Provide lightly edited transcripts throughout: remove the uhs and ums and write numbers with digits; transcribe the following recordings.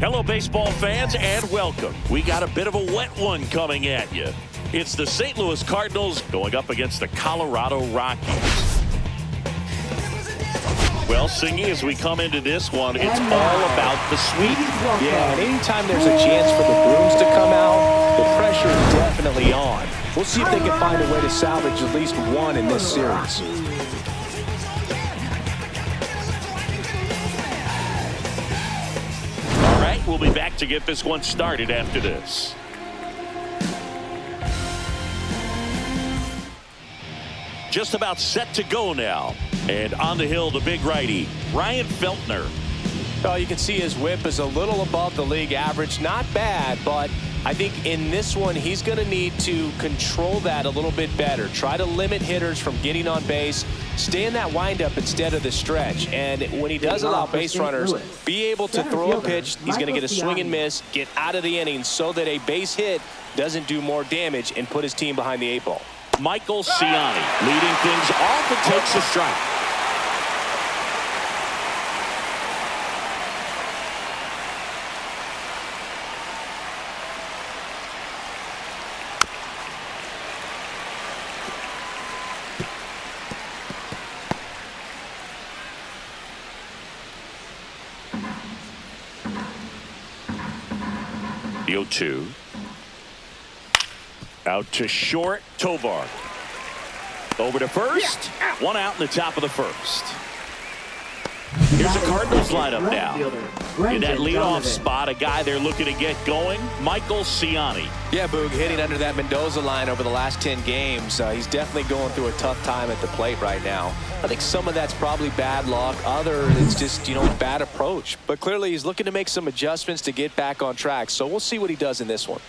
Hello, baseball fans, and welcome. We got a bit of a wet one coming at you. It's the St. Louis Cardinals going up against the Colorado Rockies. Well, Singy, as we come into this one, it's all about the sweep. Yeah, and anytime there's a chance for the brooms to come out, the pressure is definitely on. We'll see if they can find a way to salvage at least one in this series. All right, we'll be back to get this one started after this. Just about set to go now. And on the hill, the big righty, Ryan Feltner. Well, you can see his whip is a little above the league average. Not bad, but I think in this one, he's going to need to control that a little bit better. Try to limit hitters from getting on base. Stay in that windup instead of the stretch. And when he does allow base runners, be able to throw a pitch. He's going to get a swing and miss, get out of the inning so that a base hit doesn't do more damage and put his team behind the 8 ball. Michael Ciani leading things off and takes a strike. The 0-2. Out to short, Tovar. Over to first. One out in the top of the first. Here's the Cardinals lineup now. In that leadoff spot, a guy they're looking to get going, Michael Ciani. Yeah, Boog, hitting under that Mendoza line over the last 10 games. He's definitely going through a tough time at the plate right now. I think some of that's probably bad luck. Other, it's just, bad approach. But clearly he's looking to make some adjustments to get back on track. So we'll see what he does in this one.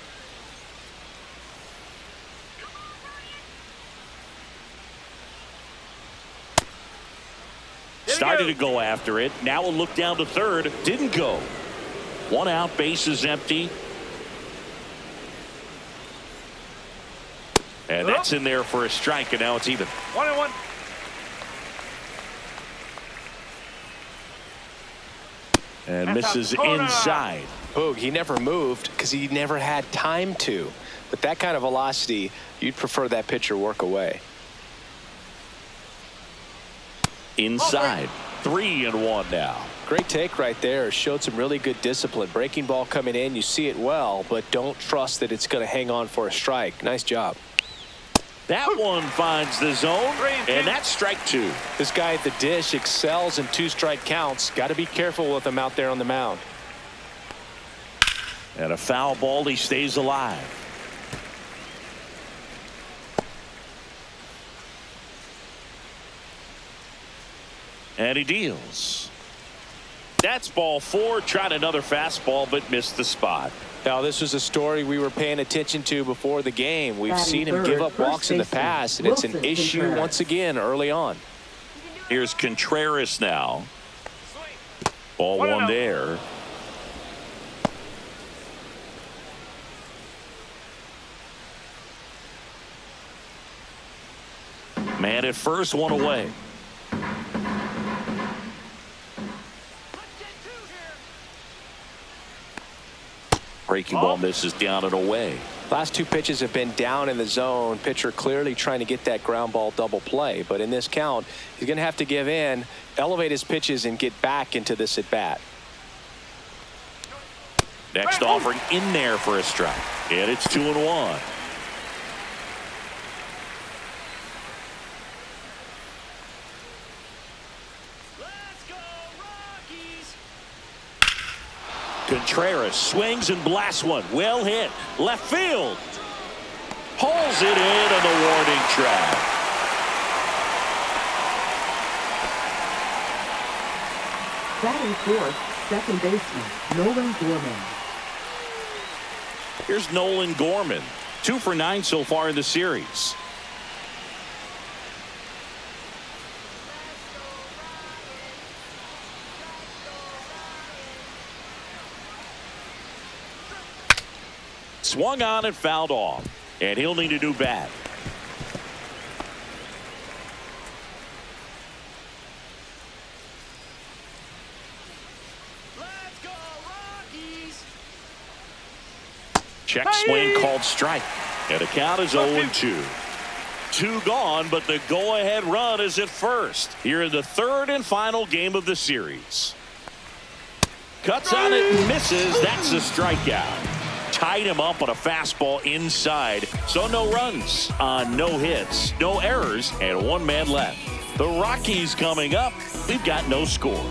Started to go after it. Now we'll look down to third. Didn't go. One out, base is empty. And that's in there for a strike, and now it's even. 1-1. And misses inside. Boog, he never moved because he never had time to. With that kind of velocity, you'd prefer that pitcher work away. Inside. 3-1 now. Great take right there. Showed some really good discipline. Breaking ball coming in. You see it well, but don't trust that it's going to hang on for a strike. Nice job. That one finds the zone, and that's strike 2. This guy at the dish excels in 2-strike counts. Got to be careful with him out there on the mound. And a foul ball. He stays alive. And he deals. That's ball 4. Tried another fastball, but missed the spot. Now, this was a story we were paying attention to before the game. We've seen him give up walks in the past, and it's an issue once again early on. Here's Contreras now. Ball 1 there. Man at first, 1 away. Breaking ball misses down and away. Last 2 pitches have been down in the zone. Pitcher clearly trying to get that ground ball double play. But in this count, he's going to have to give in, elevate his pitches, and get back into this at bat. Next offering in there for a strike. And it's 2-1. Contreras swings and blasts one. Well hit. Left field. Pulls it in on the warning track. Batting fourth, second baseman, Nolan Gorman. Here's Nolan Gorman. 2 for 9 so far in the series. Swung on and fouled off. And he'll need a new bat. Let's go, Rockies! Check swing called strike. And the count is 0-2. 2 gone, but the go-ahead run is at first. Here in the third and final game of the series. Cuts on it and misses. That's a strikeout. Tied him up on a fastball inside. So no runs on no hits, no errors, and 1 man left. The Rockies coming up. We've got no score.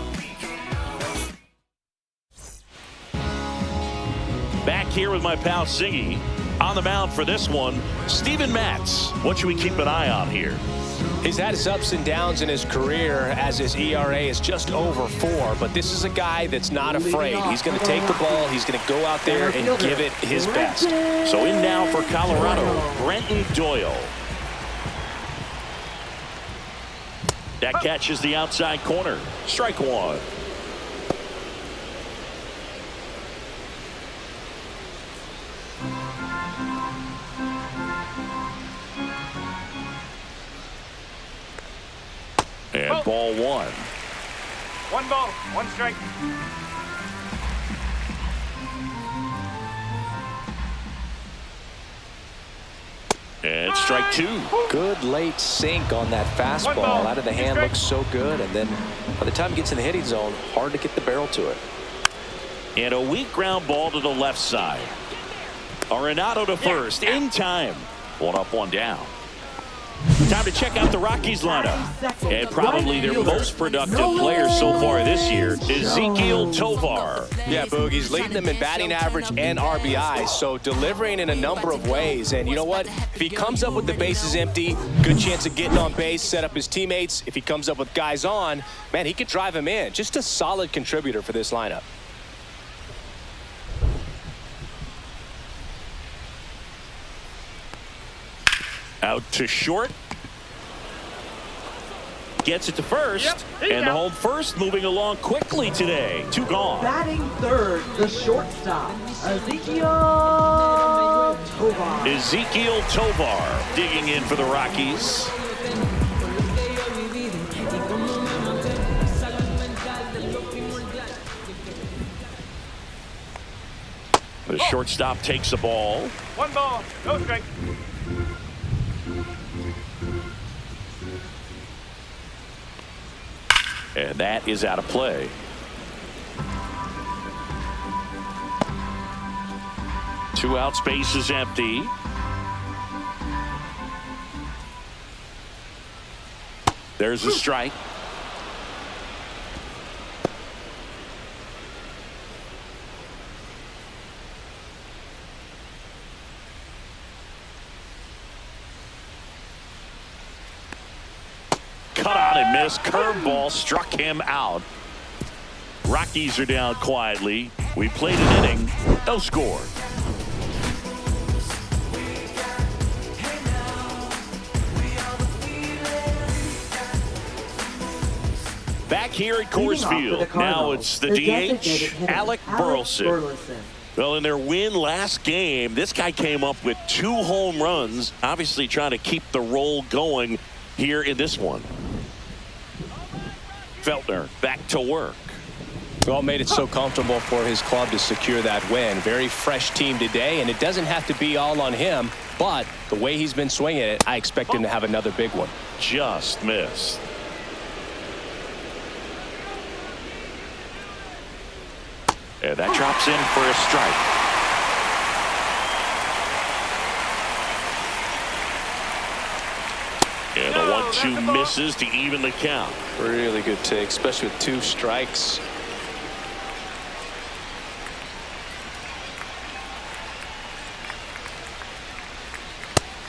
Back here with my pal Siggy. On the mound for this one, Steven Matz. What should we keep an eye on here? He's had his ups and downs in his career as his ERA is just over 4, but this is a guy that's not afraid. He's going to take the ball. He's going to go out there and give it his best. So in now for Colorado, Brenton Doyle. That catches the outside corner. Strike 1. And ball 1. 1 ball, 1 strike. And strike 2. Good late sink on that fastball. Out of the hand, looks so good. And then by the time it gets in the hitting zone, hard to get the barrel to it. And a weak ground ball to the left side. Arenado to first in time. 1 up, 1 down. Time to check out the Rockies lineup. And probably their most productive player so far this year, Ezequiel Tovar. Yeah, Boog, he's leading them in batting average and RBIs, so delivering in a number of ways. And you know what? If he comes up with the bases empty, good chance of getting on base, set up his teammates. If he comes up with guys on, man, he could drive him in. Just a solid contributor for this lineup. Out to short. Gets it to first. And the home first moving along quickly today. 2 gone. Batting third, the shortstop, Ezequiel Tovar. Ezequiel Tovar digging in for the Rockies. The shortstop takes the ball. 1 ball, no strike. And that is out of play. Two out, space is empty. There's a strike. Cut out and missed. Curveball struck him out. Rockies are down quietly. We played an inning. No score. Back here at Coors Field. Now it's the DH, Alec Burleson. Well, in their win last game, this guy came up with 2 home runs, obviously trying to keep the roll going here in this one. Feltner back to work. Well, made it so comfortable for his club to secure that win. Very fresh team today, and it doesn't have to be all on him, but the way he's been swinging it, I expect him to have another big one. Just missed. And that drops in for a strike. And the 1-2 misses to even the count. Really good take, especially with 2 strikes.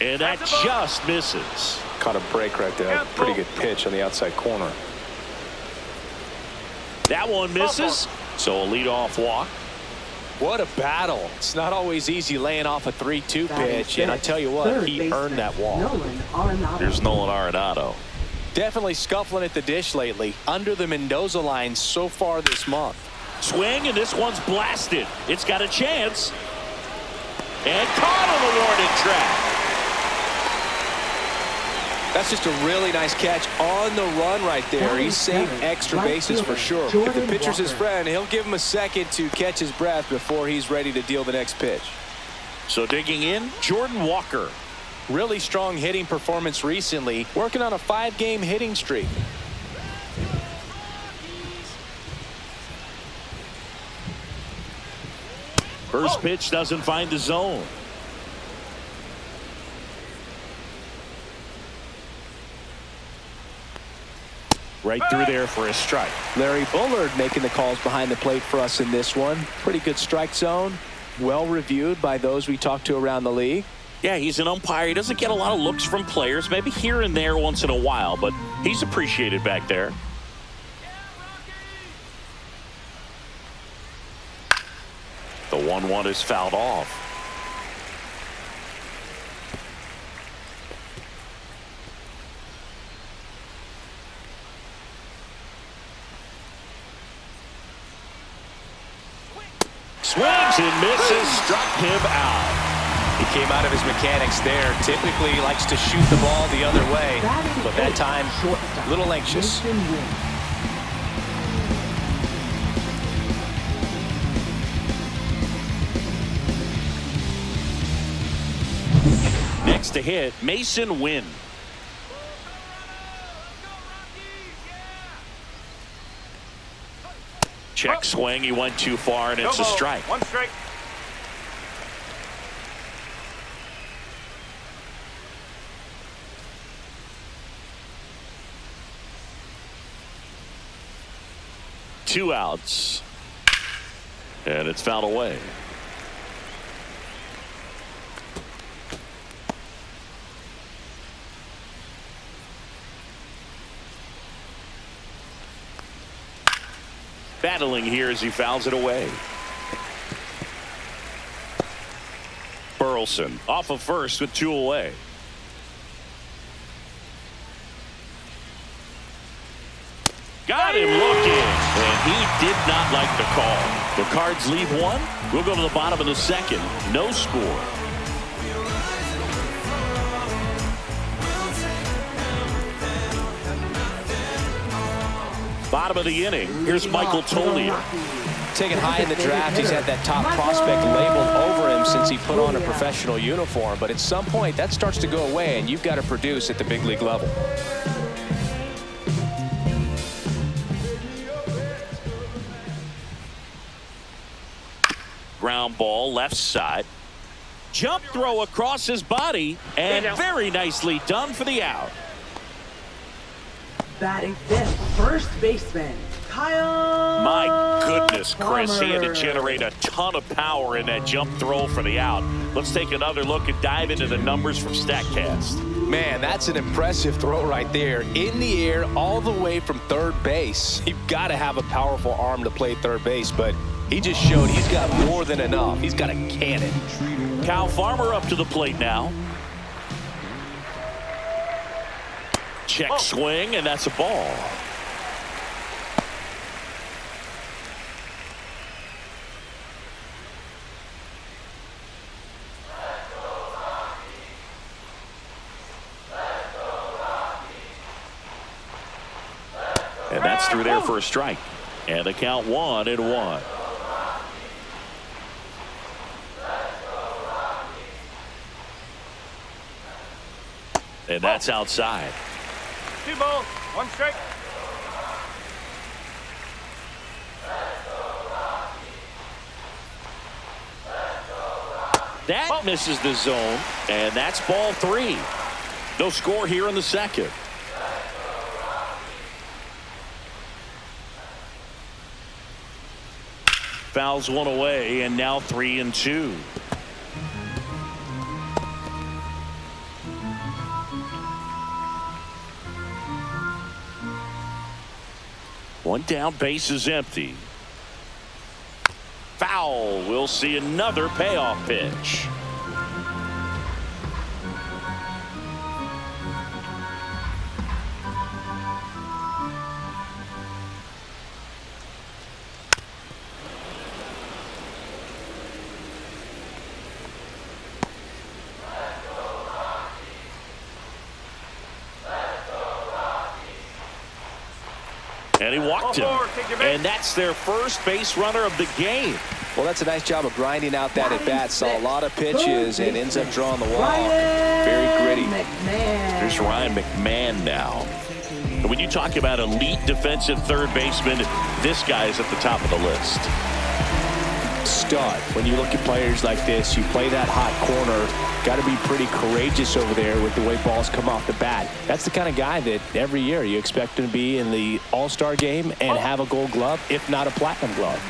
And that just misses. Caught a break right there. Pretty good pitch on the outside corner. That one misses. So a leadoff walk. What a battle. It's not always easy laying off a 3-2 pitch, and I tell you what, he earned that walk. There's Nolan Arenado. Definitely scuffling at the dish lately. Under the Mendoza line so far this month. Swing, and this one's blasted. It's got a chance. And caught on the warning track. That's just a really nice catch on the run right there. He saved extra bases for sure. If the pitcher's his friend, he'll give him a second to catch his breath before he's ready to deal the next pitch. So digging in, Jordan Walker. Really strong hitting performance recently, working on a 5-game hitting streak. First pitch doesn't find the zone. Right through there for a strike. Larry Bullard making the calls behind the plate for us in this one. Pretty good strike zone. Well reviewed by those we talked to around the league. Yeah, he's an umpire. He doesn't get a lot of looks from players, maybe here and there once in a while, but he's appreciated back there. The 1-1 is fouled off. Swings and misses, struck him out. He came out of his mechanics there. Typically he likes to shoot the ball the other way, but that time a little anxious. Next to hit, Mason Wynn. Check swing, he went too far, and it's a strike. 1 strike. Two outs. And it's fouled away. Battling here as he fouls it away. Burleson off of first with 2 away. Got him looking, and he did not like the call. The Cards lead 1. We'll go to the bottom of the 2nd. No score. Bottom of the inning. Here's Michael Tollier. Taken high in the draft, he's had that top prospect labeled over him since he put on a professional uniform. But at some point, that starts to go away, and you've got to produce at the big league level. Ground ball, left side. Jump throw across his body, and very nicely done for the out. Batting 5th, first baseman, Kyle. My goodness, Chris, he had to generate a ton of power in that jump throw for the out. Let's take another look and dive into the numbers from StatCast. Man, that's an impressive throw right there. In the air, all the way from third base. You've got to have a powerful arm to play third base, but he just showed he's got more than enough. He's got a cannon. Kyle Farmer up to the plate now. Check swing, and that's a ball. And that's through there for a strike. And the count 1-1. And that's outside. 2 balls, 1 strike. That misses the zone, and that's ball 3. No score here in the 2nd. Fouls 1 away, and now 3-2. One down, base is empty. Foul. We'll see another payoff pitch. And he walked him. And that's their first base runner of the game. Well, that's a nice job of grinding out that at-bat. Saw a lot of pitches and ends up drawing the walk. Very gritty. Here's Ryan McMahon now. And when you talk about elite defensive third baseman, this guy is at the top of the list. Stud. When you look at players like this, you play that hot corner, got to be pretty courageous over there with the way balls come off the bat. That's the kind of guy that every year you expect him to be in the All-Star game and have a Gold Glove, if not a Platinum Glove.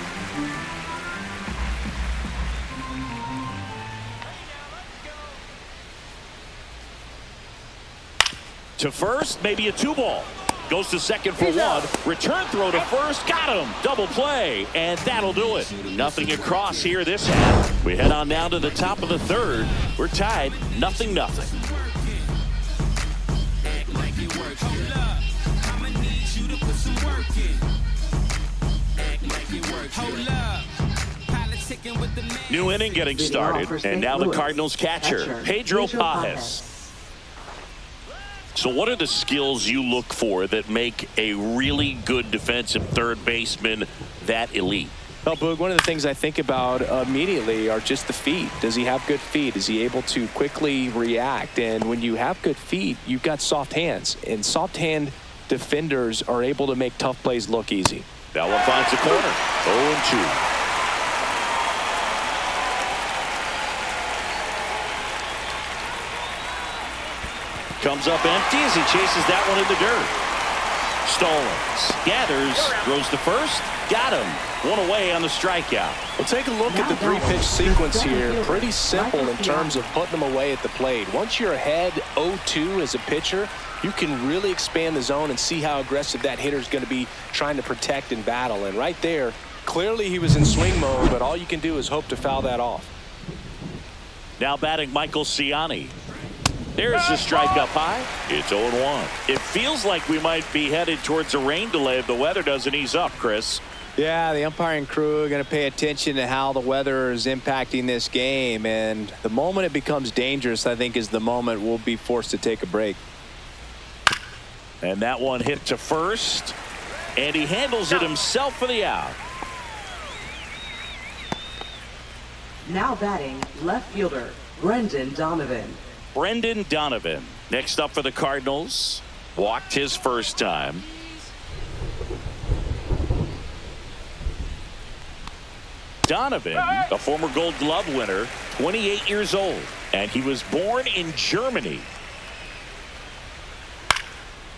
To first, maybe a 2-ball. Goes to second for 1. Return throw to first. Got him. Double play. And that'll do it. Nothing across here this half. We head on down to the top of the third. We're tied 0-0. New inning getting started. And now the Cardinals catcher, Pedro Pajes. So what are the skills you look for that make a really good defensive third baseman that elite? Well, Boog, one of the things I think about immediately are just the feet. Does he have good feet? Is he able to quickly react? And when you have good feet, you've got soft hands. And soft hand defenders are able to make tough plays look easy. That one finds the corner. 0-2. Comes up empty as he chases that one in the dirt. Stallings gathers, throws to first, got him. One away on the strikeout. Well, take a look at the 3-pitch sequence here. Pretty simple in terms of putting them away at the plate. Once you're ahead 0-2 as a pitcher, you can really expand the zone and see how aggressive that hitter is going to be trying to protect and battle. And right there, clearly he was in swing mode, but all you can do is hope to foul that off. Now batting Michael Ciani. There's the strike up high. It's 0-1. It feels like we might be headed towards a rain delay if the weather doesn't ease up, Chris. Yeah, the umpiring crew are going to pay attention to how the weather is impacting this game. And the moment it becomes dangerous, I think, is the moment we'll be forced to take a break. And that one hit to first. And he handles it himself for the out. Now batting left fielder, Brendan Donovan. Brendan Donovan, next up for the Cardinals. Walked his first time. Donovan, a former Gold Glove winner, 28 years old, and he was born in Germany.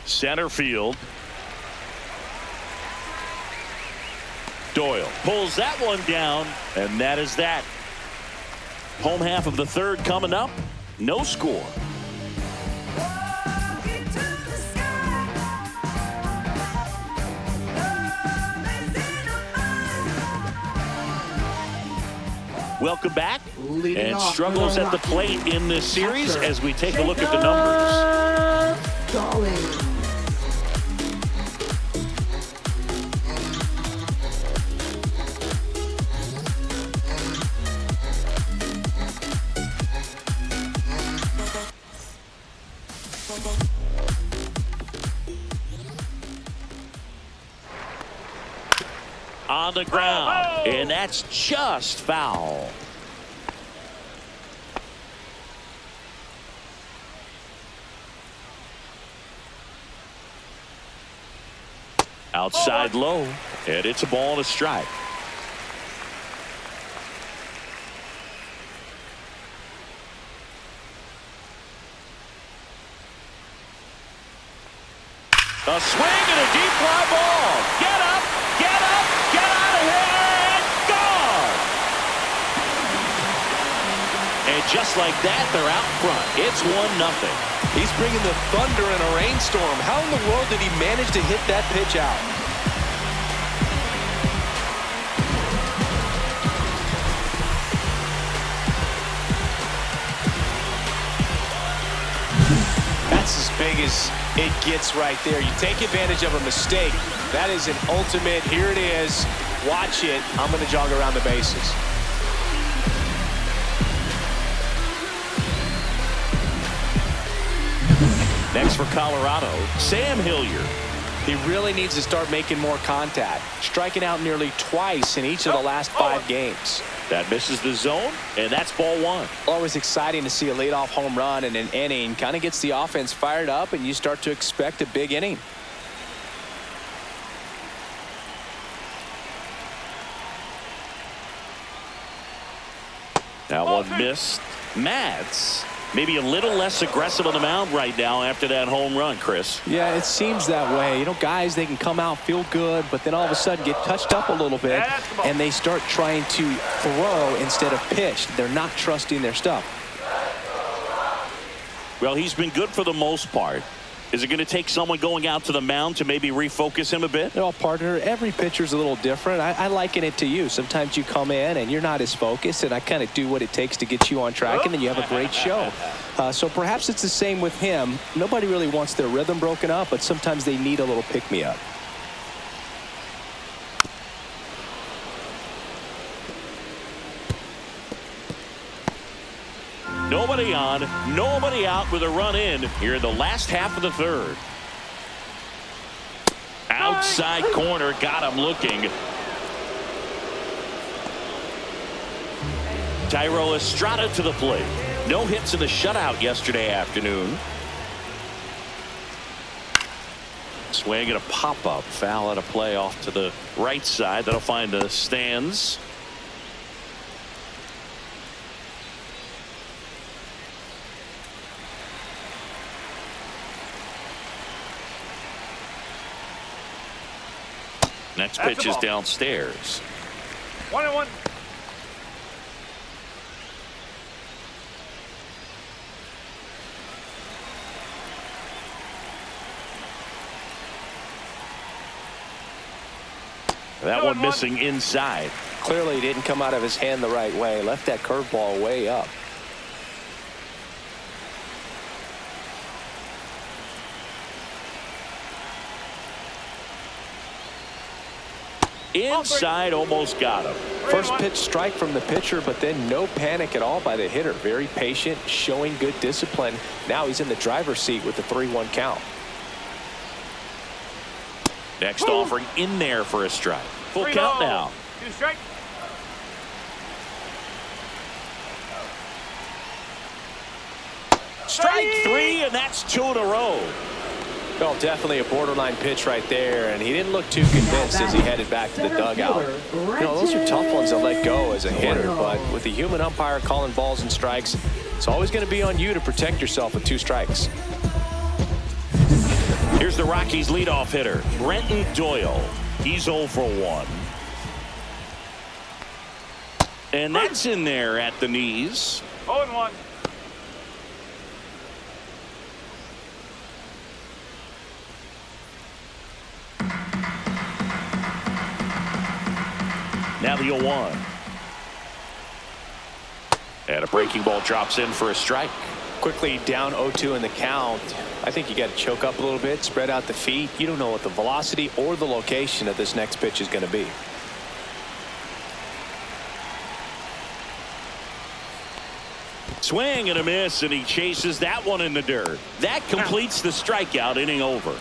Center field. Doyle pulls that one down, and that is that. Home half of the third coming up. No score. Welcome back. And struggles at the plate in this series as we take a look at the numbers. On the ground, and that's just foul. Outside low, and it's a ball and a strike. A swing and a deep fly ball. Get up, get up, get out of here, gone. And just like that, they're out front. It's 1-0. He's bringing the thunder in a rainstorm. How in the world did he manage to hit that pitch out? That's as big as it gets right there. You take advantage of a mistake. That is an ultimate, here it is, watch it, I'm going to jog around the bases. Next for Colorado, Sam Hilliard. He really needs to start making more contact, striking out nearly twice in each of the last 5 games. That misses the zone, and that's ball 1. Always exciting to see a leadoff home run in an inning. Kind of gets the offense fired up, and you start to expect a big inning. That one missed. Mads maybe a little less aggressive on the mound right now after that home run, Chris. Yeah, it seems that way. You know, guys, they can come out, feel good, but then all of a sudden get touched up a little bit, and they start trying to throw instead of pitch. They're not trusting their stuff. Well, he's been good for the most part. Is it going to take someone going out to the mound to maybe refocus him a bit? Well, partner, every pitcher's a little different. I liken it to you. Sometimes you come in and you're not as focused, and I kind of do what it takes to get you on track, and then you have a great show. So perhaps it's the same with him. Nobody really wants their rhythm broken up, but sometimes they need a little pick-me-up. Nobody on, nobody out with a run in here in the last half of the 3rd. Outside corner, got him looking. Thairo Estrada to the plate. No hits in the shutout yesterday afternoon. Swing and a pop-up. Foul at a play off to the right side. That'll find the stands. Next pitch is downstairs. 1-1. That one missing inside. Clearly didn't come out of his hand the right way. Left that curveball way up. Inside, almost got him. First pitch strike from the pitcher, but then no panic at all by the hitter. Very patient, showing good discipline. Now he's in the driver's seat with the 3-1 count. Next offering in there for a strike. Full count now. 2 strikes. Strike 3, and that's 2 in a row. Well, definitely a borderline pitch right there, and he didn't look too convinced as he headed back to the dugout. You know, those are tough ones to let go as a hitter, but with the human umpire calling balls and strikes, it's always going to be on you to protect yourself with 2 strikes. Here's the Rockies leadoff hitter, Brenton Doyle. He's 0 for 1. And that's in there at the knees. 0-1. Now the 0-1. And a breaking ball drops in for a strike. Quickly down 0-2 in the count. I think you got to choke up a little bit, spread out the feet. You don't know what the velocity or the location of this next pitch is going to be. Swing and a miss, and he chases that one in the dirt. That completes the strikeout, inning over.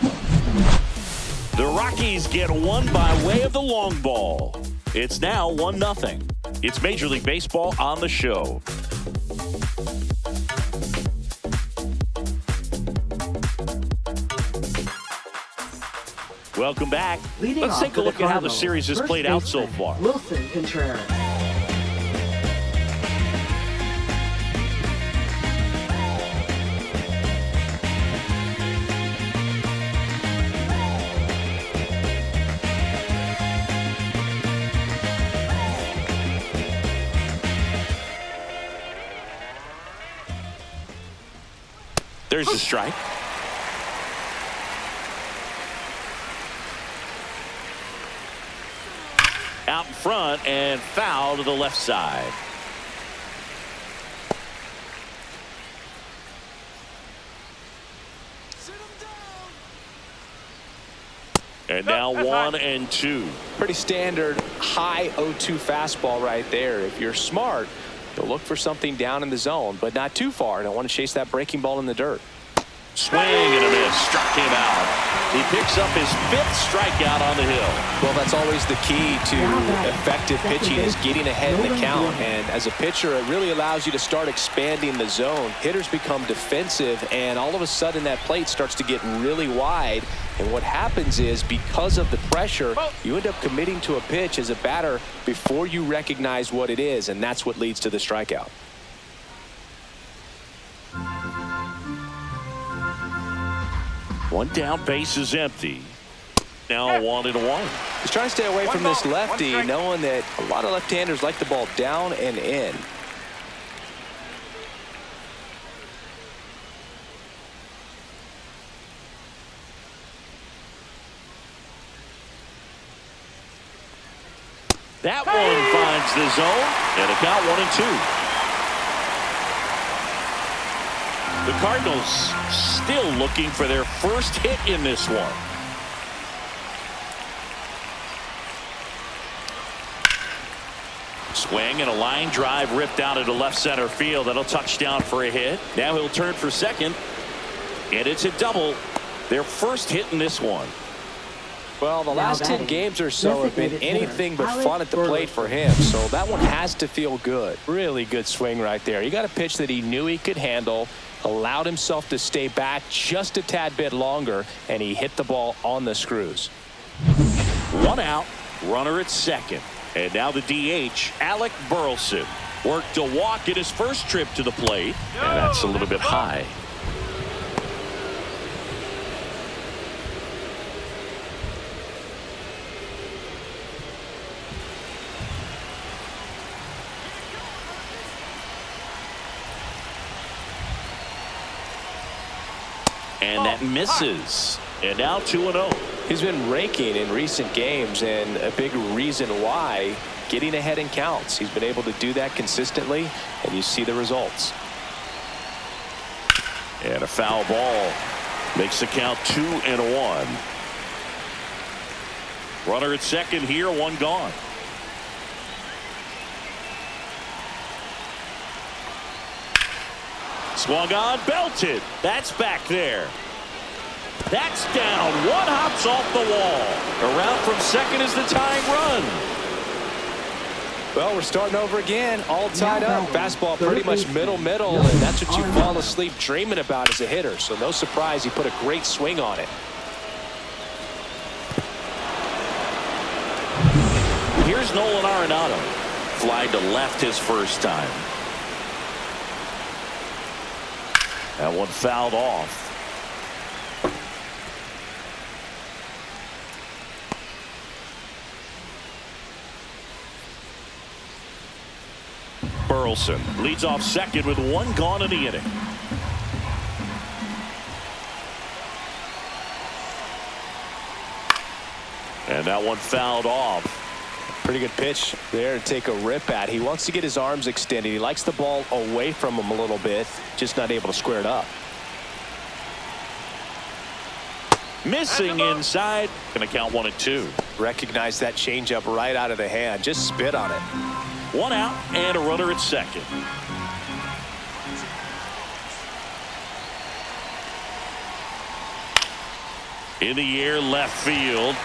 The Rockies get one by way of the long ball. It's now 1-0. It's Major League Baseball on the show. Welcome back. Let's take a look at how the series has played out so far. Wilson Contreras. There's a strike. Out in front and foul to the left side. And now 1-2. Pretty standard high 0-2 fastball right there. If you're smart, you'll look for something down in the zone, but not too far. Don't want to chase that breaking ball in the dirt. Swing and a miss. Struck him out. He picks up his 5th strikeout on the hill. Well, that's always the key to effective pitching, is getting ahead in the count. And as a pitcher, it really allows you to start expanding the zone. Hitters become defensive, and all of a sudden that plate starts to get really wide. And what happens is, because of the pressure, you end up committing to a pitch as a batter before you recognize what it is, and that's what leads to the strikeout. One down, base is empty. Now 1-1. He's trying to stay away from this lefty, knowing that a lot of left-handers like the ball down and in. That one finds the zone, and a count 1-2. The Cardinals still looking for their first hit in this one. Swing and a line drive ripped out into left center field. That'll touch down for a hit. Now he'll turn for second, and it's a double. Their first hit in this one. Well, the last 10 games or so have been anything but fun at the plate for him, so that one has to feel good. Really good swing right there. He got a pitch that he knew he could handle, allowed himself to stay back just a tad bit longer, and he hit the ball on the screws. 1 out, runner at second. And now the DH, Alec Burleson, worked a walk in his first trip to the plate, and that's a little bit high. And that misses. And now 2-0. He's been raking in recent games, and a big reason why, getting ahead in counts. He's been able to do that consistently, and you see the results. And a foul ball makes the count 2-1. Runner at second here, 1 gone. Swung on, belted. That's back there. That's down. 1 hops off the wall. Around from second is the tying run. Well, we're starting over again, all tied up. Fastball pretty much middle, and that's what you fall asleep dreaming about as a hitter. So no surprise he put a great swing on it. Here's Nolan Arenado. Fly to left his first time. That one fouled off. Burleson leads off second with 1 gone in the inning. And that one fouled off. Pretty good pitch there to take a rip at. He wants to get his arms extended. He likes the ball away from him a little bit, just not able to square it up. Missing inside. Going to count 1-2. Recognize that changeup right out of the hand. Just spit on it. 1 out and a runner at second. In the air, left field.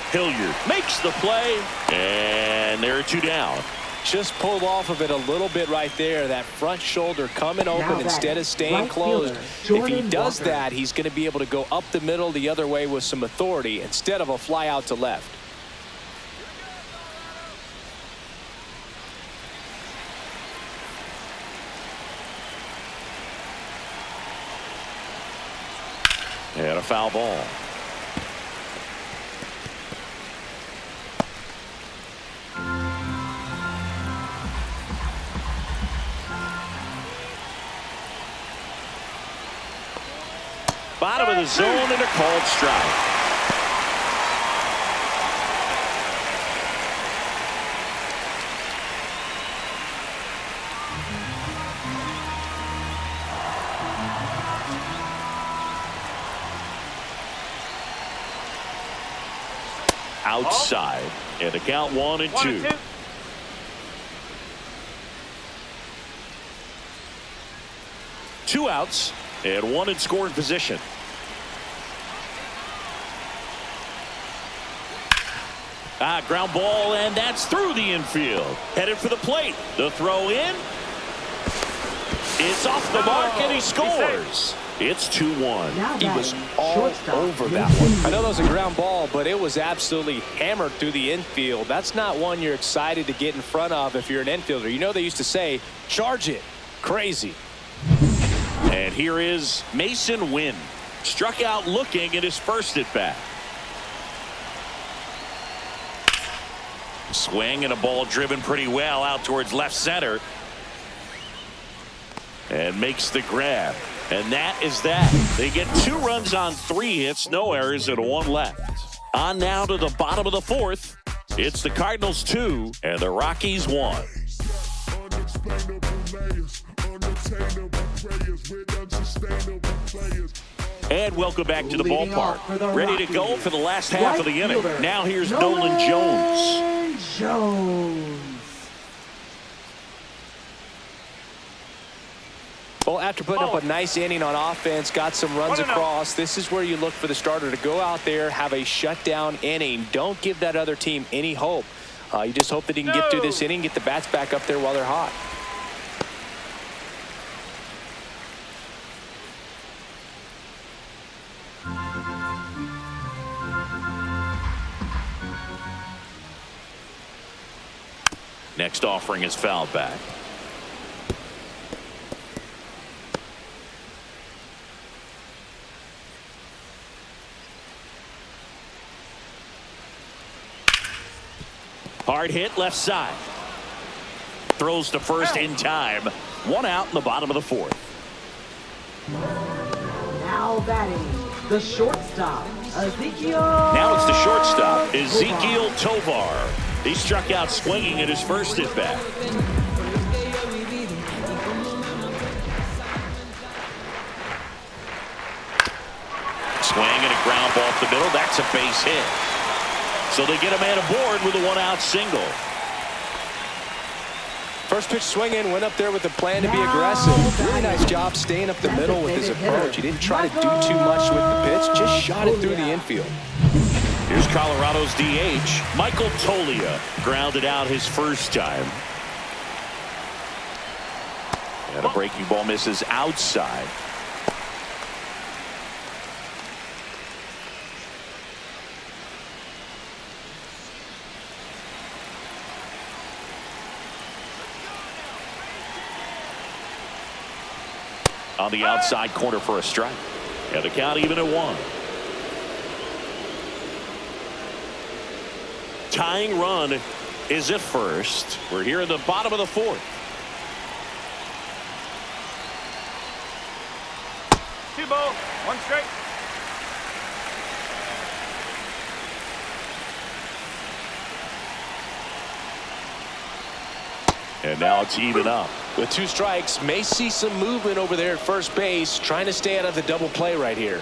Hilliard makes the play, and there are 2 down. Just pulled off of it a little bit right there. That front shoulder coming open instead of staying closed. If he does that, he's going to be able to go up the middle the other way with some authority instead of a fly out to left. And a foul ball. Bottom of the zone and a called strike. Outside, and the count 1-2. 2 outs and 1 in scoring position. Ground ball, and that's through the infield. Headed for the plate. The throw in. It's off the mark, and he scores. It's 2-1. He was all over that one. I know that was a ground ball, but it was absolutely hammered through the infield. That's not one you're excited to get in front of if you're an infielder. You know they used to say, charge it. Crazy. And here is Mason Wynn. Struck out looking at his first at bat. Swing and a ball driven pretty well out towards left center. And makes the grab. And that is that. They get 2 runs on 3 hits, no errors, and 1 left. On now to the bottom of the 4th. It's the Cardinals 2 and the Rockies 1. And welcome back to the ballpark. Ready to go for the last half of the inning. Now here's Nolan Jones. Well, after putting up a nice inning on offense, got some runs across, this is where you look for the starter to go out there, have a shutdown inning. Don't give that other team any hope. You just hope that he can get through this inning, get the bats back up there while they're hot. Next offering is fouled back. Hard hit left side. Throws to first in time. 1 out in the bottom of the 4th. Now batting, the shortstop, Ezekiel. Now it's the shortstop, Ezekiel Tovar. He struck out swinging at his first at bat. Swing and a ground ball up the middle. That's a base hit. So they get a man aboard with a 1-out single. First pitch swinging, went up there with the plan to be aggressive. Really nice job staying up the middle with his approach. He didn't try to do too much with the pitch, just shot it through the infield. Here's Colorado's DH, Michael Toglia, grounded out his first time. And a breaking ball misses outside. On the outside corner for a strike. And the count even at 1. Tying run is at first. We're here in the bottom of the 4th. 2 balls, 1 strike. And now it's even up. With 2 strikes, may see some movement over there at first base, trying to stay out of the double play right here.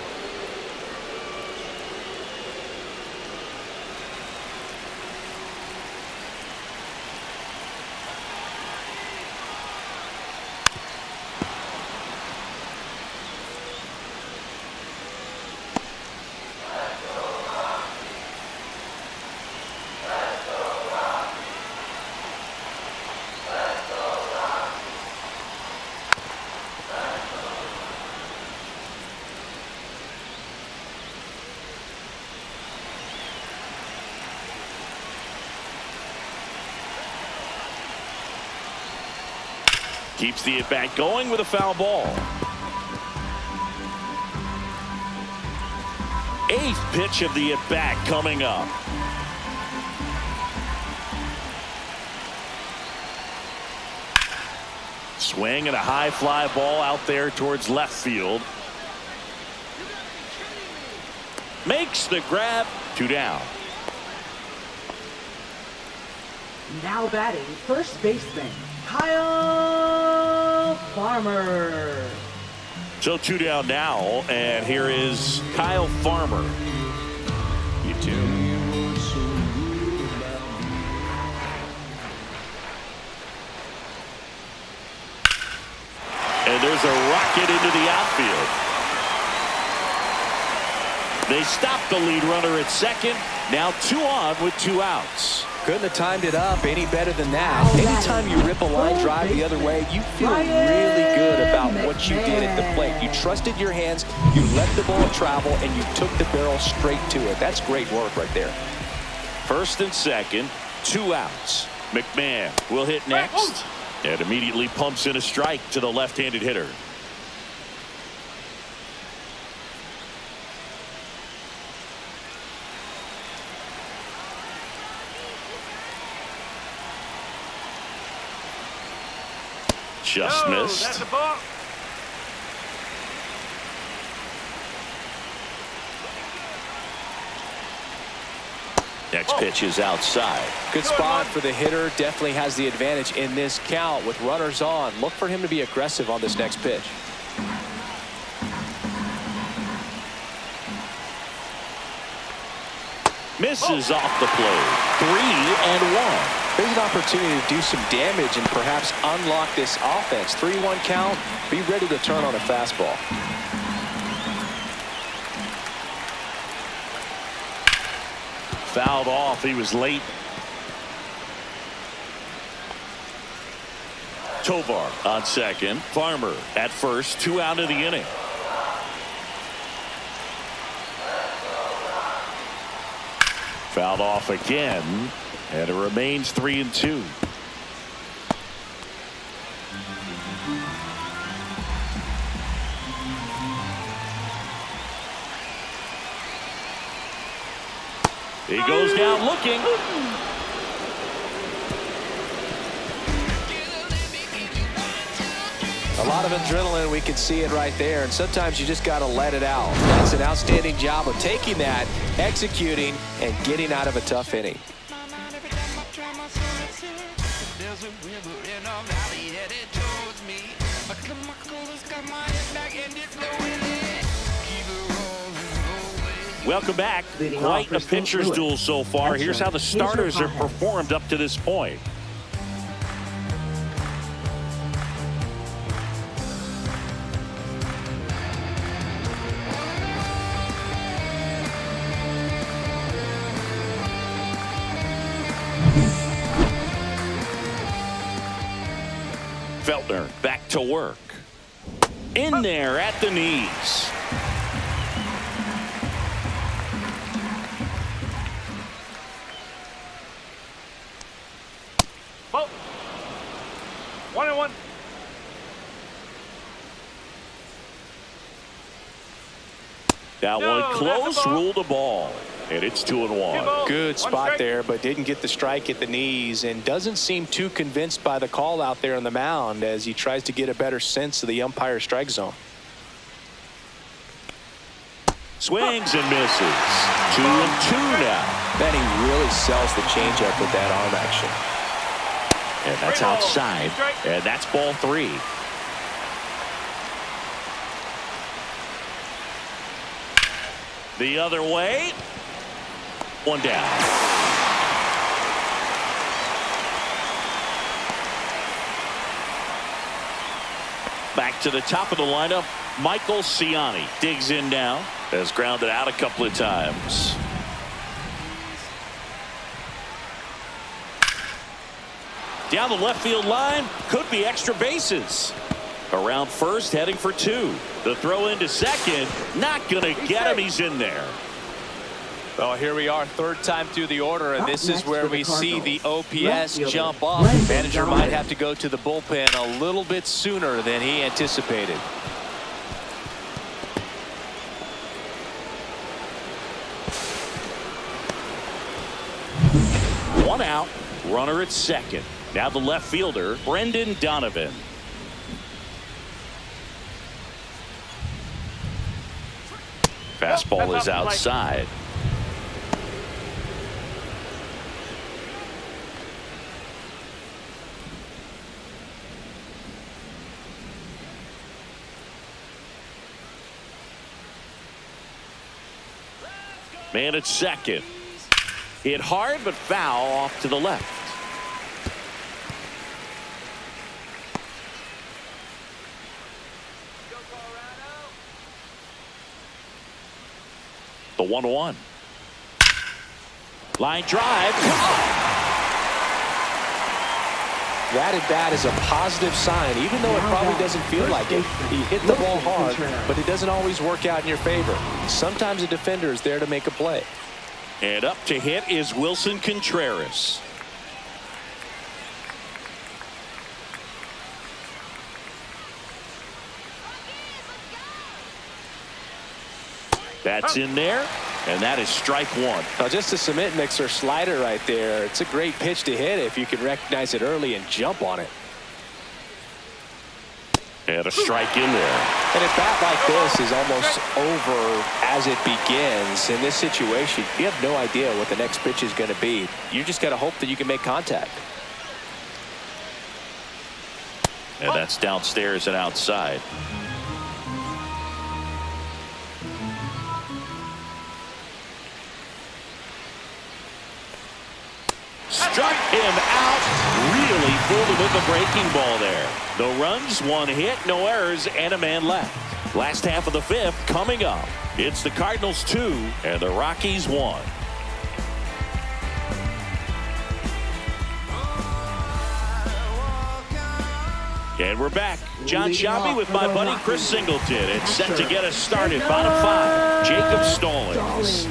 Keeps the at-bat going with a foul ball. 8th pitch of the at-bat coming up. Swing and a high fly ball out there towards left field. Makes the grab. 2 down. Now batting, first baseman, Kyle Farmer. So 2 down now, and here is Kyle Farmer. You too. And there's a rocket into the outfield. They stop the lead runner at second, Now 2 on with 2 outs. Couldn't have timed it up any better than that. Anytime you rip a line drive the other way, you feel really good about what you did at the plate. You trusted your hands, you let the ball travel, and you took the barrel straight to it. That's great work right there. First and second, 2 outs. McMahon will hit next and immediately pumps in a strike to the left-handed hitter. Just missed. That's a ball. Next pitch is outside. Good spot for the hitter. Definitely has the advantage in this count with runners on. Look for him to be aggressive on this next pitch. Misses off the plate. 3-1. There's an opportunity to do some damage and perhaps unlock this offense. 3-1 count. Be ready to turn on a fastball. Fouled off. He was late. Tovar on second. Farmer at first. 2 out of the inning. Fouled off again. And it remains 3-2. He goes down looking. A lot of adrenaline, we can see it right there, and sometimes you just got to let it out. That's an outstanding job of taking that, executing, and getting out of a tough inning. Welcome back. Quite a pitcher's duel so far. Here's how the starters have performed up to this point. Feltner back to work. In there at the knees. Ball. 1-1. That No, one close, that's a ball. ruled a ball. And it's 2-1. Good spot there, but didn't get the strike at the knees and doesn't seem too convinced by the call out there on the mound as he tries to get a better sense of the umpire's strike zone. Swings and misses. 2-2 now. Then he really sells the changeup with that arm action. And that's outside. And that's ball 3. The other way. 1 down. Back to the top of the lineup. Michael Ciani digs in now. Has grounded out a couple of times. Down the left field line. Could be extra bases. Around first, heading for 2. The throw into second. Not going to get him. He's in there. Well, here we are, third time through the order, and this is where we see the OPS jump up. Manager might have to go to the bullpen a little bit sooner than he anticipated. One out, runner at second. Now the left fielder, Brendan Donovan. Fastball is outside. Man at second. Hit hard but foul off to the left. The 1-1. Line drive. That at bat is a positive sign, even though it probably doesn't feel like it. He hit the ball hard, but it doesn't always work out in your favor. Sometimes a defender is there to make a play. And up to hit is Wilson Contreras. That's in there, and that is strike one. Now, just a cement mixer slider right there. It's a great pitch to hit if you can recognize it early and jump on it. And a strike in there. And a bat like this is almost over as it begins. In this situation, you have no idea what the next pitch is going to be. You just got to hope that you can make contact. And that's downstairs and outside. Struck him out. Really fooled him with the breaking ball there. No runs, one hit, no errors, and a man left. Last half of the fifth coming up. It's the Cardinals 2 and the Rockies 1. And we're back. John Shabby with my buddy Chris Singleton. It's set to get us started. Bottom five, Jacob Stallings.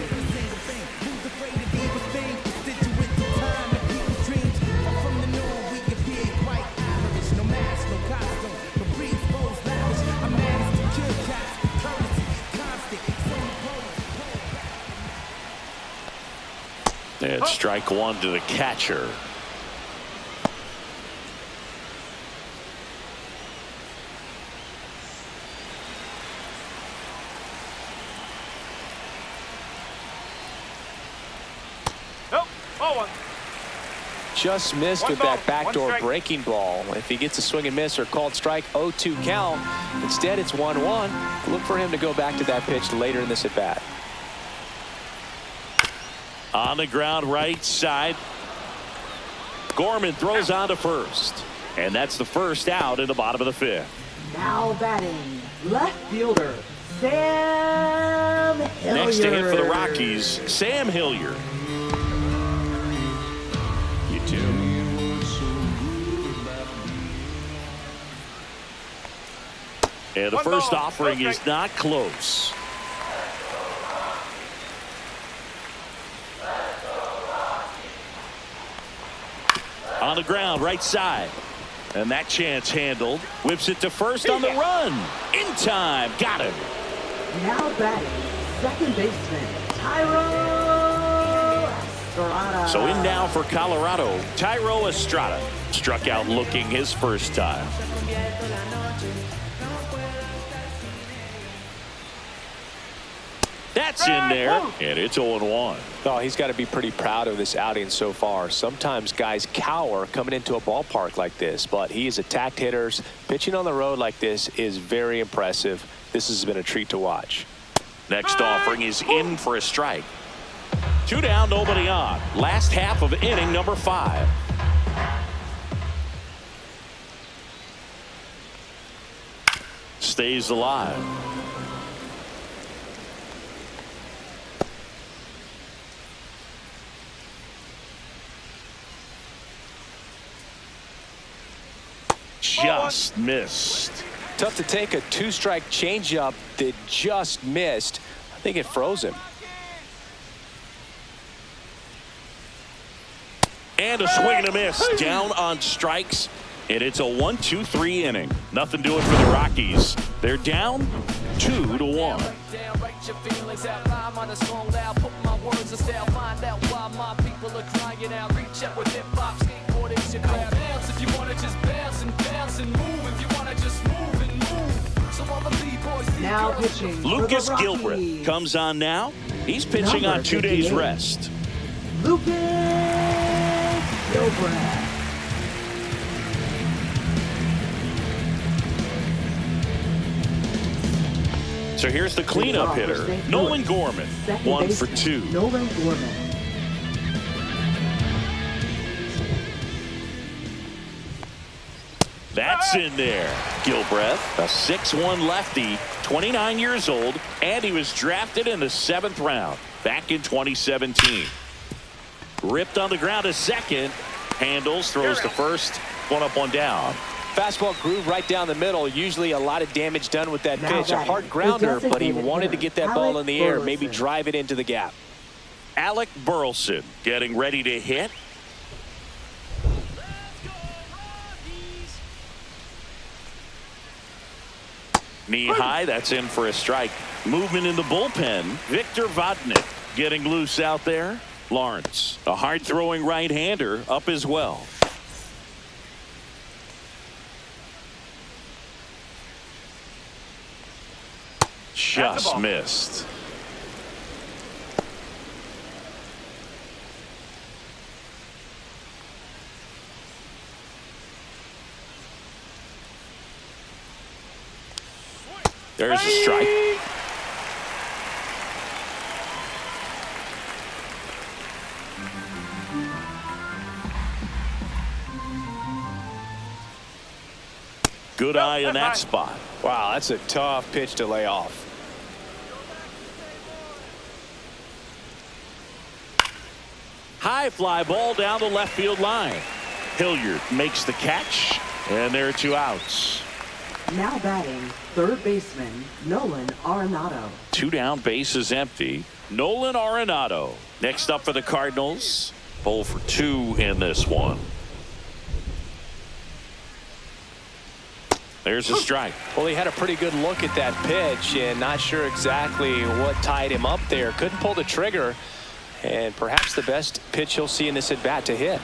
And strike one to the catcher. Nope. Oh, one. Just missed with that backdoor breaking ball. If he gets a swing and miss or called strike, 0-2 count. Instead, it's 1-1. Look for him to go back to that pitch later in this at bat. On the ground right side. Gorman throws on to first. And that's the first out in the bottom of the fifth. Now batting, left fielder, Sam Hilliard. Next to hit for the Rockies, Sam Hilliard. You too. And the first offering is not close. On the ground, right side. And that chance handled. Whips it to first on the run. In time. Got him. Now batting, second baseman, Thairo Estrada. So in now for Colorado, Thairo Estrada. Struck out looking his first time. That's in there, and it's 0-1. Oh, he's got to be pretty proud of this outing so far. Sometimes guys cower coming into a ballpark like this, but he has attacked hitters. Pitching on the road like this is very impressive. This has been a treat to watch. Next offering is in for a strike. 2 down, nobody on. Last half of inning number 5. Stays alive. Just missed. Tough to take a 2-strike changeup that just missed. I think it froze him. And a swing and a miss. Down on strikes. And it's a 1-2-3 inning. Nothing doing for the Rockies. They're down 2-1. Now pitching. Lucas Gilbreth comes on now. He's pitching on 2 days rest. Lucas Gilbreth. So here's the cleanup hitter, Nolan Gorman, 1 for 2. Nolan Gorman. That's in there. Gilbreth, a 6'1 lefty, 29 years old, and he was drafted in the 7th round back in 2017. Ripped on the ground to second. Handles, throws to first. One up, one down. Fastball groove right down the middle. Usually a lot of damage done with that pitch. A hard grounder, but he wanted to get that ball in the air, maybe drive it into the gap. Alec Burleson getting ready to hit. Knee high, that's in for a strike. Movement in the bullpen. Victor Vodnik getting loose out there. Lawrence, a hard-throwing right-hander, up as well. Just missed. There's a strike. Good eye in that spot. Wow, that's a tough pitch to lay off. High fly ball down the left field line. Hilliard makes the catch, and there are 2 outs. Now batting, third baseman, Nolan Arenado. 2 down, bases empty. Nolan Arenado. Next up for the Cardinals. 0 for 2 in this one. There's a strike. Well, he had a pretty good look at that pitch and not sure exactly what tied him up there. Couldn't pull the trigger, and perhaps the best pitch he'll see in this at bat to hit.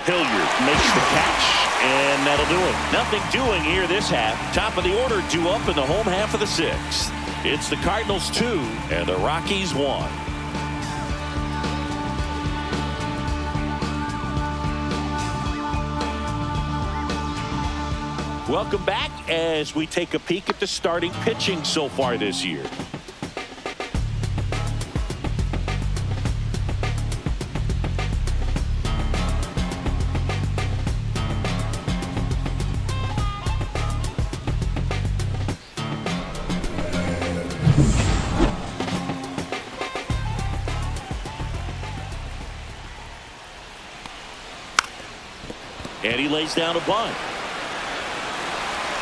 Hilliard makes the catch, and that'll do it. Nothing doing here this half. Top of the order due up in the home half of the 6th. It's the Cardinals 2 and the Rockies 1. Welcome back as we take a peek at the starting pitching so far this year. And he lays down a bunt.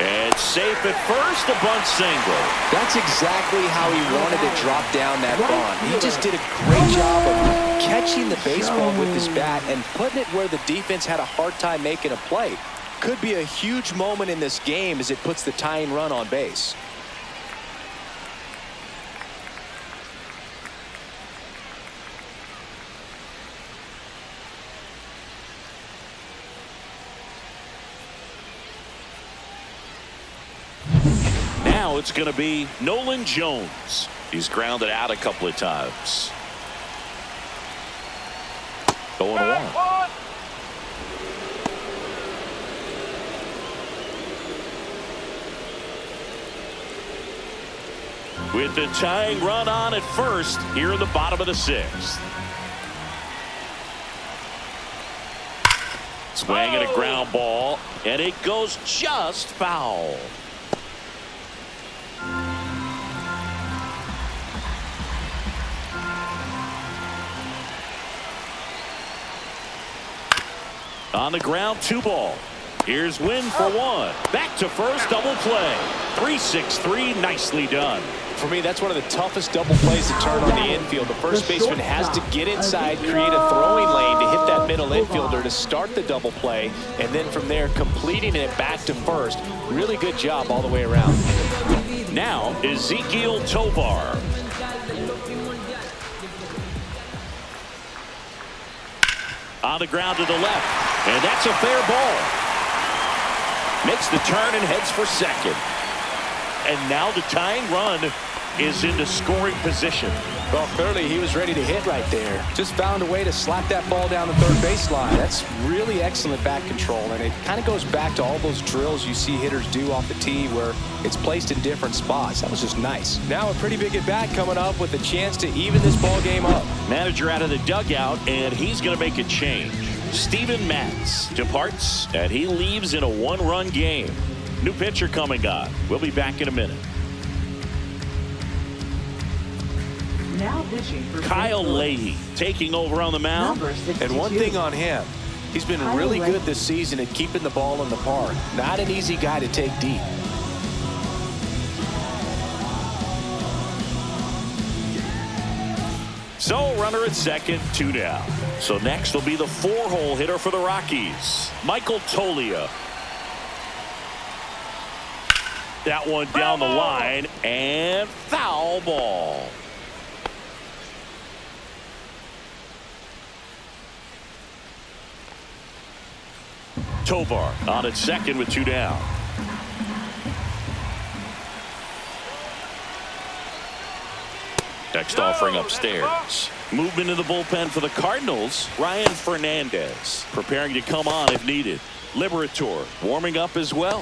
And safe at first, a bunt single. That's exactly how he wanted to drop down that bunt. He just did a great job of catching the baseball with his bat and putting it where the defense had a hard time making a play. Could be a huge moment in this game as it puts the tying run on base. Now it's going to be Nolan Jones. He's grounded out a couple of times. 0-1. With the tying run on at first here in the bottom of the 6th. Swing and a ground ball, and it goes just foul. On the ground, 2 ball. Here's Wynn for 1. Back to first, double play. 3-6-3, nicely done. For me, that's one of the toughest double plays to turn on the infield. The first baseman has to get inside, create a throwing lane to hit that middle infielder to start the double play, and then from there completing it back to first. Really good job all the way around. Now Ezequiel Tovar. On the ground to the left, and that's a fair ball. Makes the turn and heads for second. And now the tying run is into scoring position. Well, clearly he was ready to hit right there. Just found a way to slap that ball down the third baseline. That's really excellent bat control, and it kind of goes back to all those drills you see hitters do off the tee where it's placed in different spots. That was just nice. Now a pretty big at bat coming up with a chance to even this ball game up. Manager out of the dugout, and he's going to make a change. Steven Matz departs, and he leaves in a 1-run game. New pitcher coming on. We'll be back in a minute. Now pitching for Kyle Leahy taking over on the mound. number 62. And one thing on him, he's been really good this season at keeping the ball in the park. Not an easy guy to take deep. So runner at second, 2 down. So next will be the 4-hole hitter for the Rockies, Michael Toglia. That one down the line and foul ball. Tovar on at second with 2 down. Next offering upstairs. Movement in the bullpen for the Cardinals. Ryan Fernandez preparing to come on if needed. Liberator warming up as well.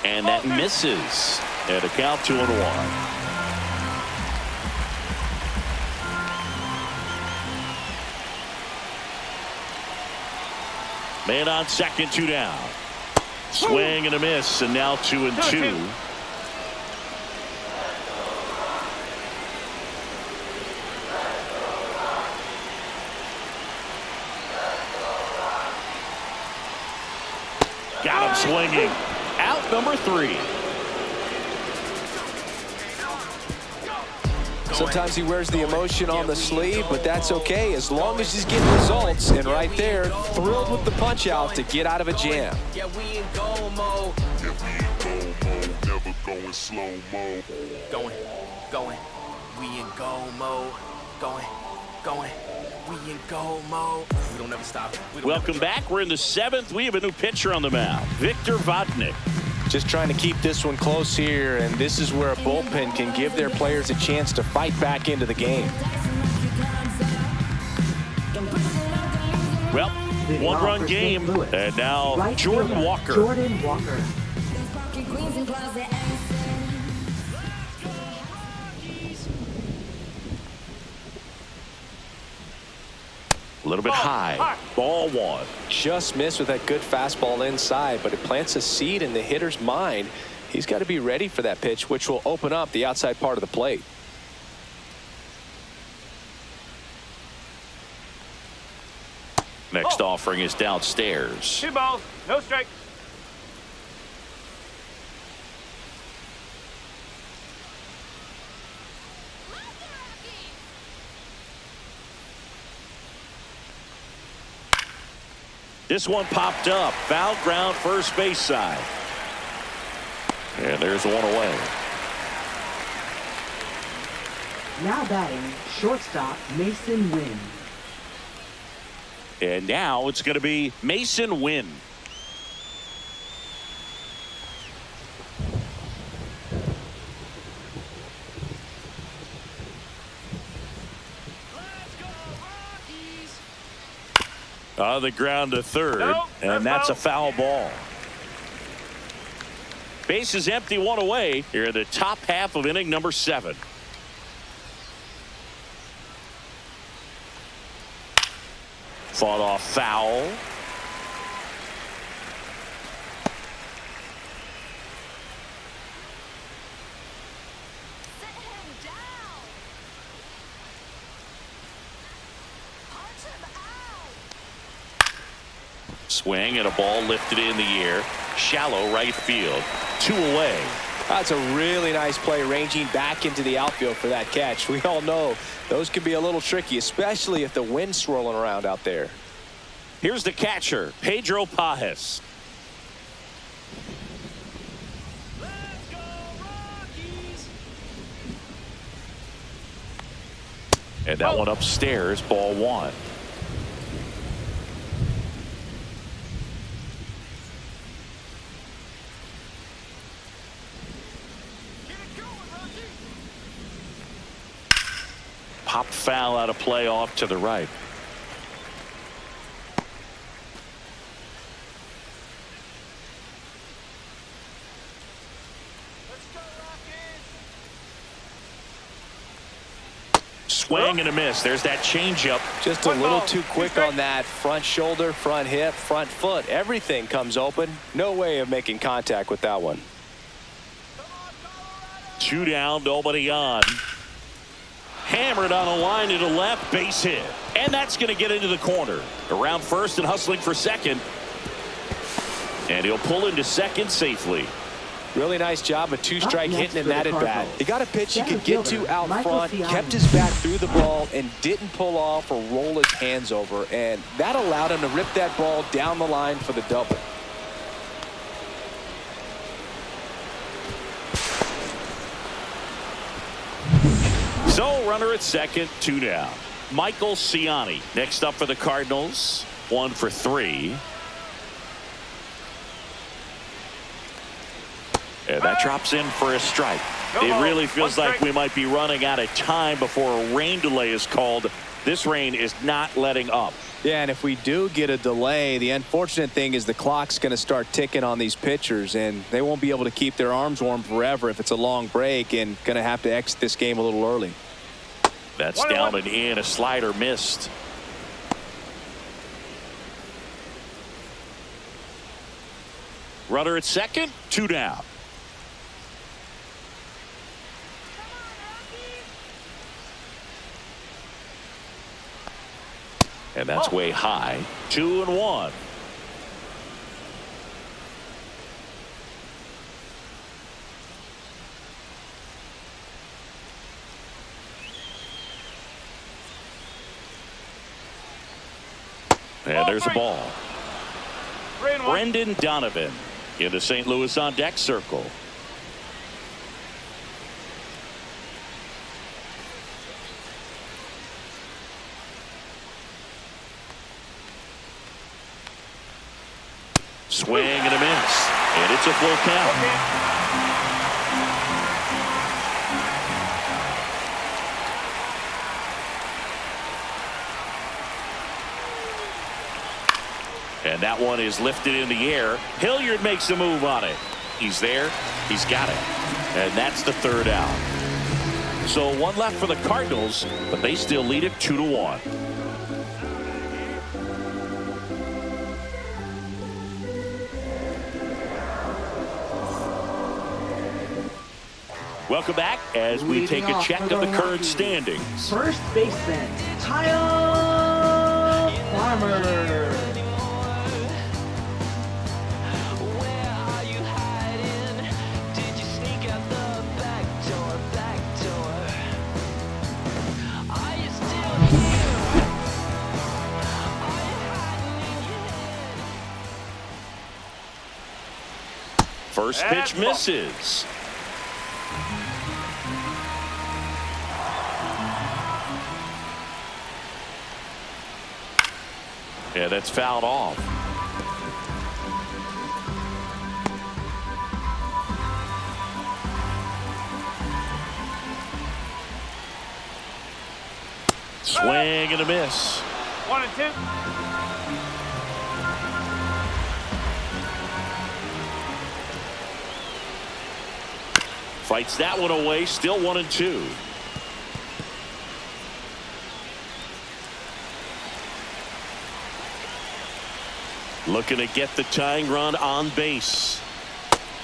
And that misses. At a count 2-1. Man on second, 2 down. Swing and a miss, and now 2-2. Got him swinging. Out number 3. Sometimes he wears the emotion on the sleeve, but that's okay as long as he's getting results. And right there, thrilled with the punch out to get out of a jam. Yeah, we in go mode. Never going slow mo. Going. We in go mode. Going. We in go mode. We don't ever stop. Welcome back. We're in the 7th. We have a new pitcher on the mound, Victor Vodnik. Just trying to keep this one close here, and this is where a bullpen can give their players a chance to fight back into the game. Well, 1-run game, and now Right Jordan fielder, Walker. Jordan Walker. A little bit high. Ball 1. Just missed with that good fastball inside, but it plants a seed in the hitter's mind. He's got to be ready for that pitch, which will open up the outside part of the plate. Next offering is downstairs. 2 balls, no strikes. This one popped up. Foul ground, first base side. And there's one away. Now batting, shortstop Mason Wynn. And now it's going to be Mason Wynn. On the ground to third, and that's a foul ball. Base is empty, 1 away here in the top half of inning number 7. Fought off foul. Swing and a ball lifted in the air. Shallow right field. 2 away. That's a really nice play, ranging back into the outfield for that catch. We all know those can be a little tricky, especially if the wind's swirling around out there. Here's the catcher, Pedro Pajes. Let's go, Rockies. And that one upstairs, ball 1. Popped foul out of play off to the right. Swing and a miss. There's that changeup. Just a little too quick on that. Front shoulder, front hip, front foot. Everything comes open. No way of making contact with that one. 2 down, nobody on. Hammered on a line to the left, base hit. And that's going to get into the corner. Around first and hustling for second. And he'll pull into second safely. Really nice job, a 2-strike hitting in that at bat. He got a pitch he could get to out front, kept his back through the ball, and didn't pull off or roll his hands over. And that allowed him to rip that ball down the line for the double. So runner at second, 2 down. Michael Ciani next up for the Cardinals. 1 for 3. And that drops in for a strike. It really feels like we might be running out of time before a rain delay is called. This rain is not letting up. Yeah, and if we do get a delay, the unfortunate thing is the clock's going to start ticking on these pitchers, and they won't be able to keep their arms warm forever if it's a long break, and going to have to exit this game a little early. That's down and in. A slider missed. Runner at second, 2 down. And that's way high. 2-1. And there's a ball. Brendan Donovan into St. Louis on deck circle. Swing and a miss. And it's a full count. And that one is lifted in the air. Hilliard makes a move on it. He's there. He's got it. And that's the 3rd out. So 1 left for the Cardinals, but they still lead it 2-1. Welcome back as we take a check of the current standings. First baseman, Kyle Farmer. First pitch misses. Yeah, that's fouled off. Swing and a miss. 1 and 2. Fights that one away. Still 1 and 2. Looking to get the tying run on base.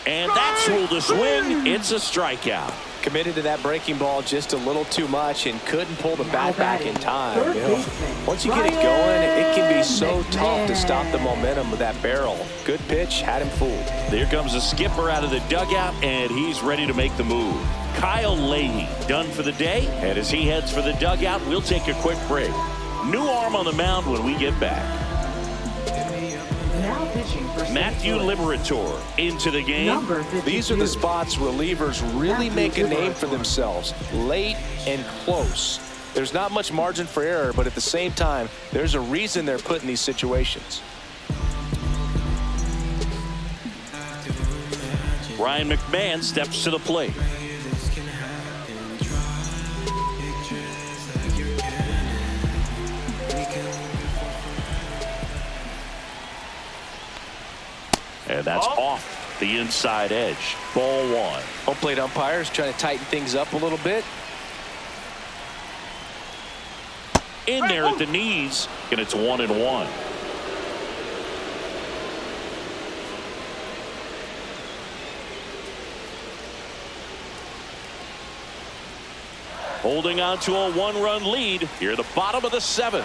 And that's ruled a swing. It's a strikeout. Committed to that breaking ball just a little too much and couldn't pull the bat back in time. You know, once you get it going, it can be so tough to stop the momentum with that barrel. Good pitch, had him fooled. There comes a skipper out of the dugout, and he's ready to make the move. Kyle Leahy done for the day, and as he heads for the dugout, we'll take a quick break. New arm on the mound when we get back. Now pitching for Matthew Liberatore into the game. These are the spots relievers really make a name for themselves. Late and close. There's not much margin for error, but at the same time, there's a reason they're put in these situations. Ryan McMahon steps to the plate. And that's off the inside edge. Ball 1. Home plate umpires trying to tighten things up a little bit. in there at the knees, and it's 1-1. Holding on to a 1-run lead here at the bottom of the 7th.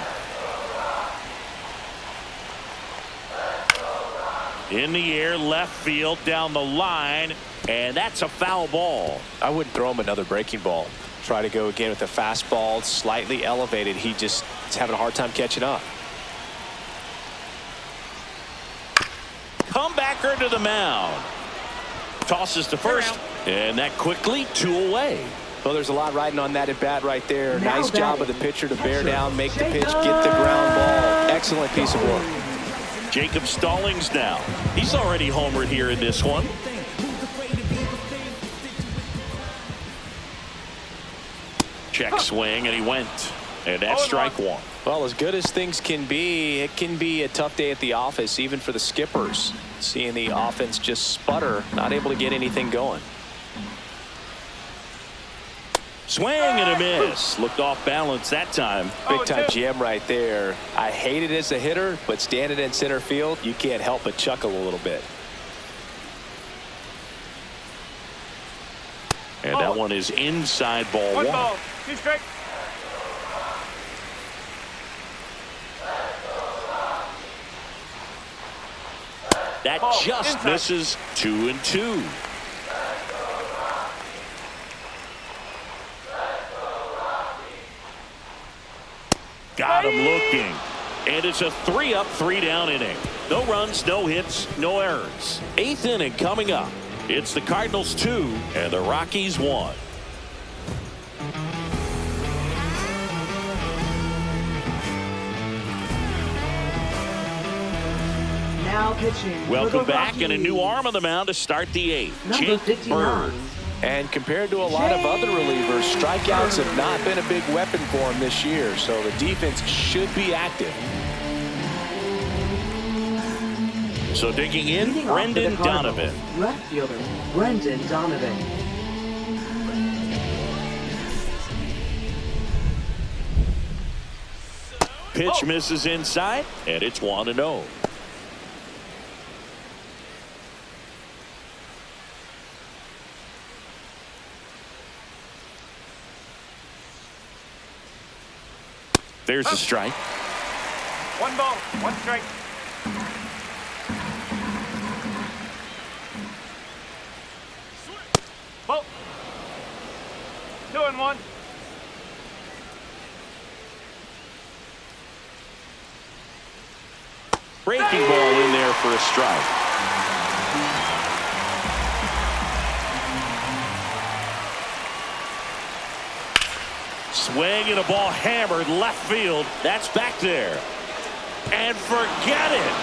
In the air, left field, down the line, and that's a foul ball. I wouldn't throw him another breaking ball. Try to go again with the fastball, slightly elevated. He just is having a hard time catching up. Comebacker to the mound. Tosses to first, and that quickly 2 away. Well, there's a lot riding on that at bat right there. Now Nice job of the pitcher to bear down, make the pitch, get the ground ball. Excellent piece of work. Jacob Stallings now. He's already homered here in this one. Check swing, and he went. And that's strike 1. Well, as good as things can be, it can be a tough day at the office, even for the skippers. Seeing the offense just sputter, not able to get anything going. Swing and a miss. Looked off balance that time. Big time GM right there. I hate it as a hitter, but standing in center field, you can't help but chuckle a little bit. And that one is inside ball 1. Ball. 2 strikes. That just inside. misses. 2-2. Got him looking. And it's a 3-up, 3-down inning. No runs, no hits, no errors. 8th inning coming up. It's the Cardinals 2 and the Rockies 1. Now pitching. Welcome back, and a new arm on the mound to start the 8th. Number Jake 59. Bird. And compared to a lot of other relievers, strikeouts have not been a big weapon for him this year, so the defense should be active. So digging in, Leading off for the Brendan Cardinals, Donovan. Left fielder, Brendan Donovan. Pitch misses inside, and it's 1-0. There's a strike. 1 ball, 1 strike. Ball. 2-1. Breaking ball in there for a strike. Swing and a ball hammered left field. That's back there. And forget it.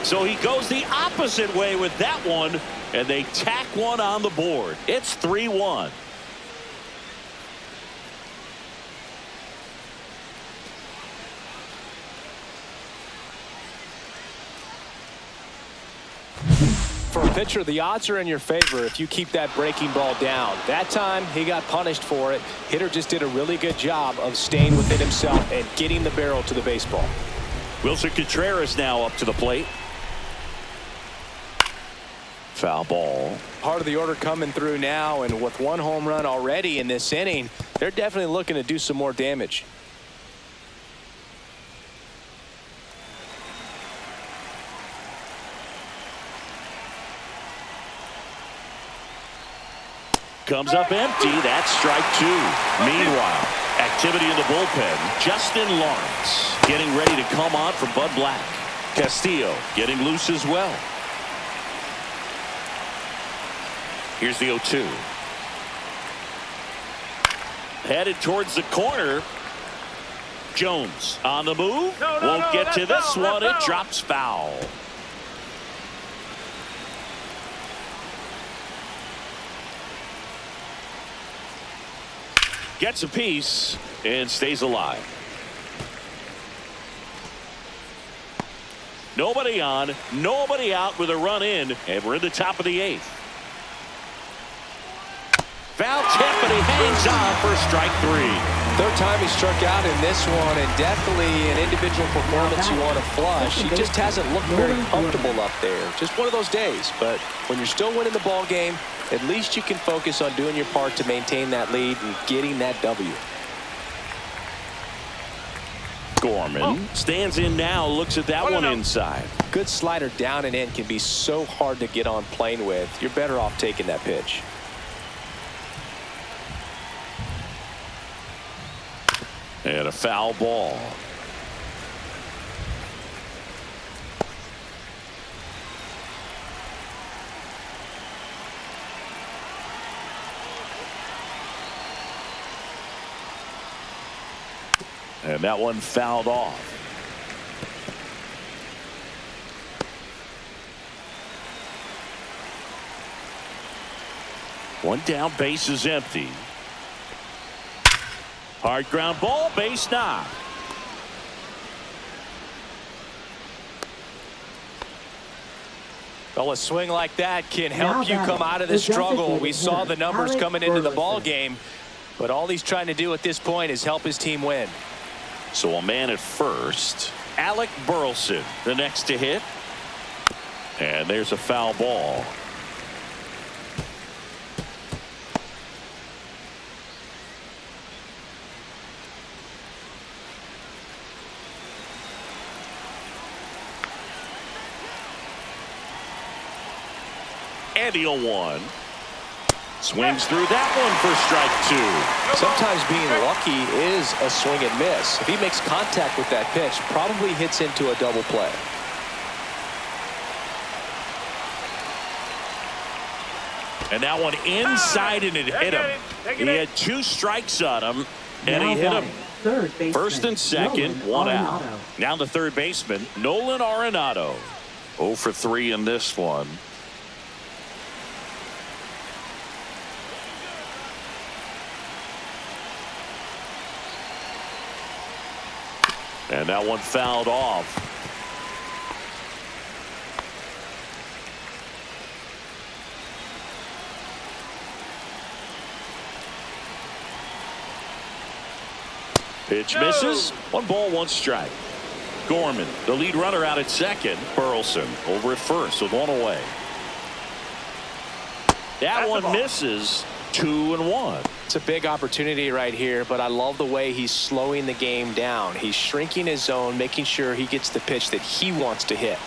So he goes the opposite way with that one, and they tack one on the board. It's 3-1. For a pitcher, the odds are in your favor if you keep that breaking ball down. That time, he got punished for it. Hitter just did a really good job of staying within himself and getting the barrel to the baseball. Wilson Contreras now up to the plate. Foul ball. Part of the order coming through now, and with 1 home run already in this inning, they're definitely looking to do some more damage. Comes up empty. That's strike 2. Meanwhile, activity in the bullpen. Justin Lawrence getting ready to come on for Bud Black. Castillo getting loose as well. Here's the 0-2. Headed towards the corner. Jones on the move. Won't get to this one. It drops foul. Gets a piece and stays alive. Nobody on, nobody out with a run in, and we're in the top of the 8th. foul tip, but he hangs on for strike 3. Third time he struck out in this one, and definitely an individual performance you want to flush. He just hasn't looked very comfortable up there. Just one of those days. But when you're still winning the ball game, at least you can focus on doing your part to maintain that lead and getting that W. Gorman stands in now, looks at that one inside. Good slider down and in can be so hard to get on plane with. You're better off taking that pitch. And a foul ball. And that one fouled off. One down, base is empty. Hard ground ball, base knock. Well, a swing like that can help you come out of the struggle. We saw the numbers coming into the ball game, but all he's trying to do at this point is help his team win. So a man at first. Alec Burleson, the next to hit. And there's a foul ball. And the 0-1. Swings through that one for strike 2. Sometimes being lucky is a swing and miss. If he makes contact with that pitch, probably hits into a double play. And that one inside, and it hit him. He had 2 strikes on him, and he hit him. First and second, 1 out. Now the third baseman, Nolan Arenado. 0 for 3 in this one. And that one fouled off. Pitch misses. 1 ball, 1 strike. Gorman, the lead runner, out at second. Burleson over at first with 1 away. That one misses. 2-1. It's a big opportunity right here, but I love the way he's slowing the game down. He's shrinking his zone, making sure he gets the pitch that he wants to hit.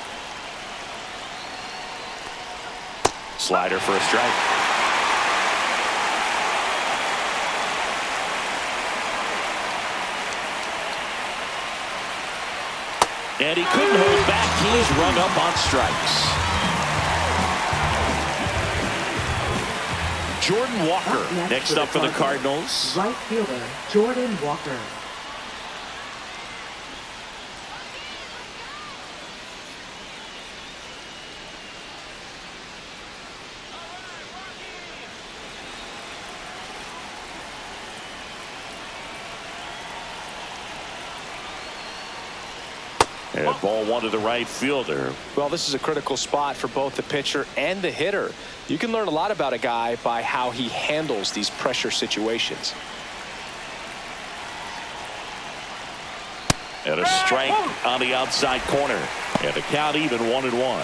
Slider for a strike. And he couldn't hold back. He's rung up on strikes. Jordan Walker next up for the Cardinals. Right fielder Jordan Walker. And ball 1 to the right fielder. Well, this is a critical spot for both the pitcher and the hitter. You can learn a lot about a guy by how he handles these pressure situations. And a strike on the outside corner. And the count even 1-1.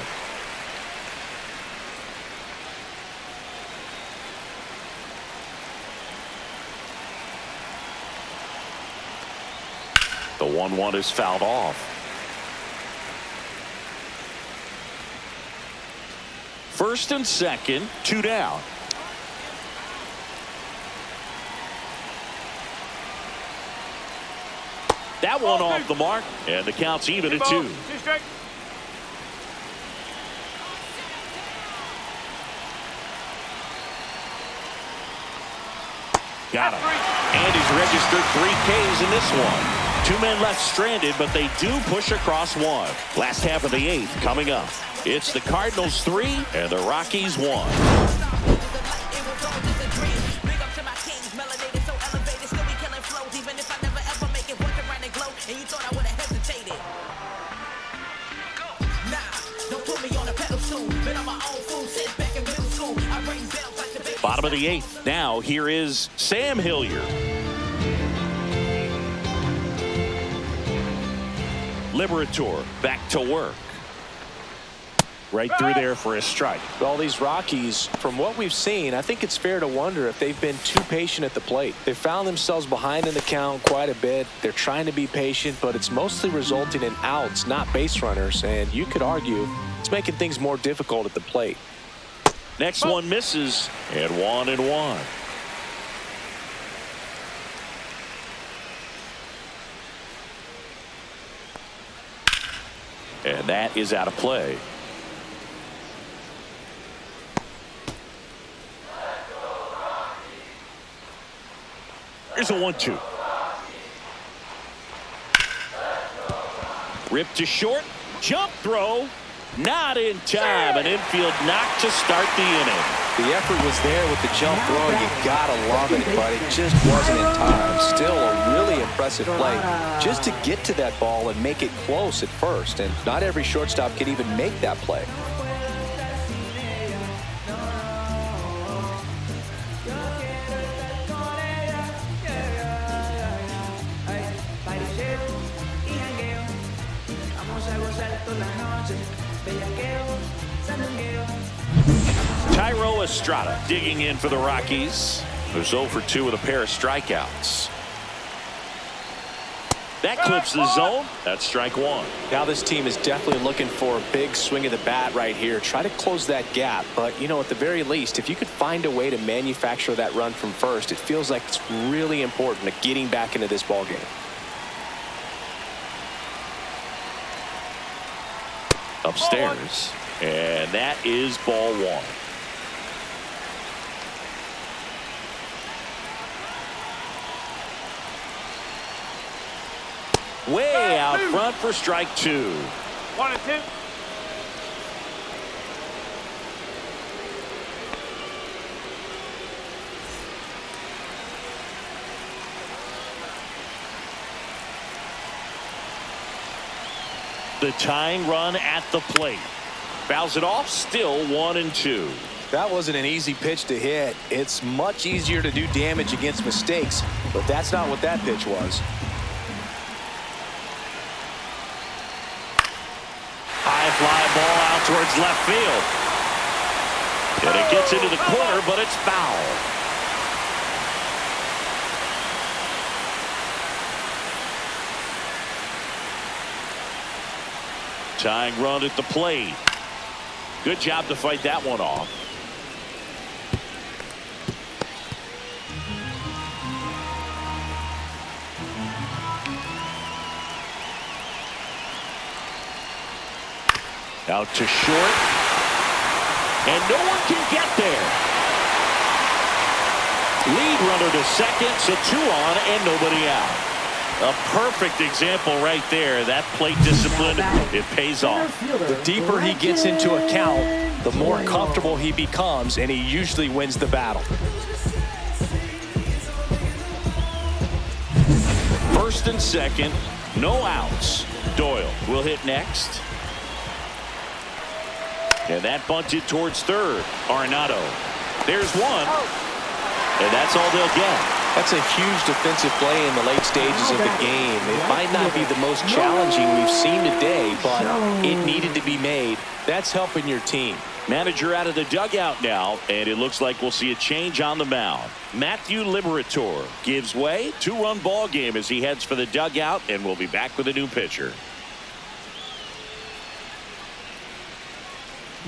The 1-1 is fouled off. First and second, 2 down. That one off the mark, and the count's even at 2. Got him. And he's registered 3 Ks in this one. 2 men left stranded, but they do push across 1. Last half of the 8th coming up. It's the Cardinals 3 and the Rockies 1. Bottom of the 8th. Now here is Sam Hilliard. Liberator back to work. Right through there for a strike. Well, these Rockies, from what we've seen, I think it's fair to wonder if they've been too patient at the plate. They found themselves behind in the count quite a bit. They're trying to be patient, but it's mostly resulting in outs, not base runners. And you could argue it's making things more difficult at the plate. Next one misses, and 1-1. And that is out of play. Here's a 1-2. Rip to short. Jump throw. Not in time. An infield knock to start the inning. The effort was there with the jump throw. You gotta love it, but it just wasn't in time. Still a really impressive play just to get to that ball and make it close at first. And not every shortstop can even make that play. Tyro Estrada digging in for the Rockies. Who's 0 for 2 with a pair of strikeouts. That clips the zone. That's strike 1. Now this team is definitely looking for a big swing of the bat right here. Try to close that gap. But, you know, at the very least, if you could find a way to manufacture that run from first, it feels like it's really important to getting back into this ball game. Upstairs. And that is ball 1. Way out front for strike 2. 1-2. The tying run at the plate. Fouls it off. Still 1-2. That wasn't an easy pitch to hit. It's much easier to do damage against mistakes, but that's not what that pitch was. High fly ball out towards left field. And it gets into the corner, but it's foul. Tying run at the plate. Good job to fight that one off. Out to short. And no one can get there. Lead runner to second, so 2 on and nobody out. A perfect example right there. That plate discipline, it pays off. The deeper he gets into a count, the more comfortable he becomes, and he usually wins the battle. First and second, no outs. Doyle will hit next. And that bunted towards third. Arenado. There's one. And that's all they'll get. That's a huge defensive play in the late stages of the game. It might not be the most challenging we've seen today, but it needed to be made. That's helping your team. Manager out of the dugout now, and it looks like we'll see a change on the mound. Matthew Liberator gives way. 2-run ball game as he heads for the dugout, and we'll be back with a new pitcher.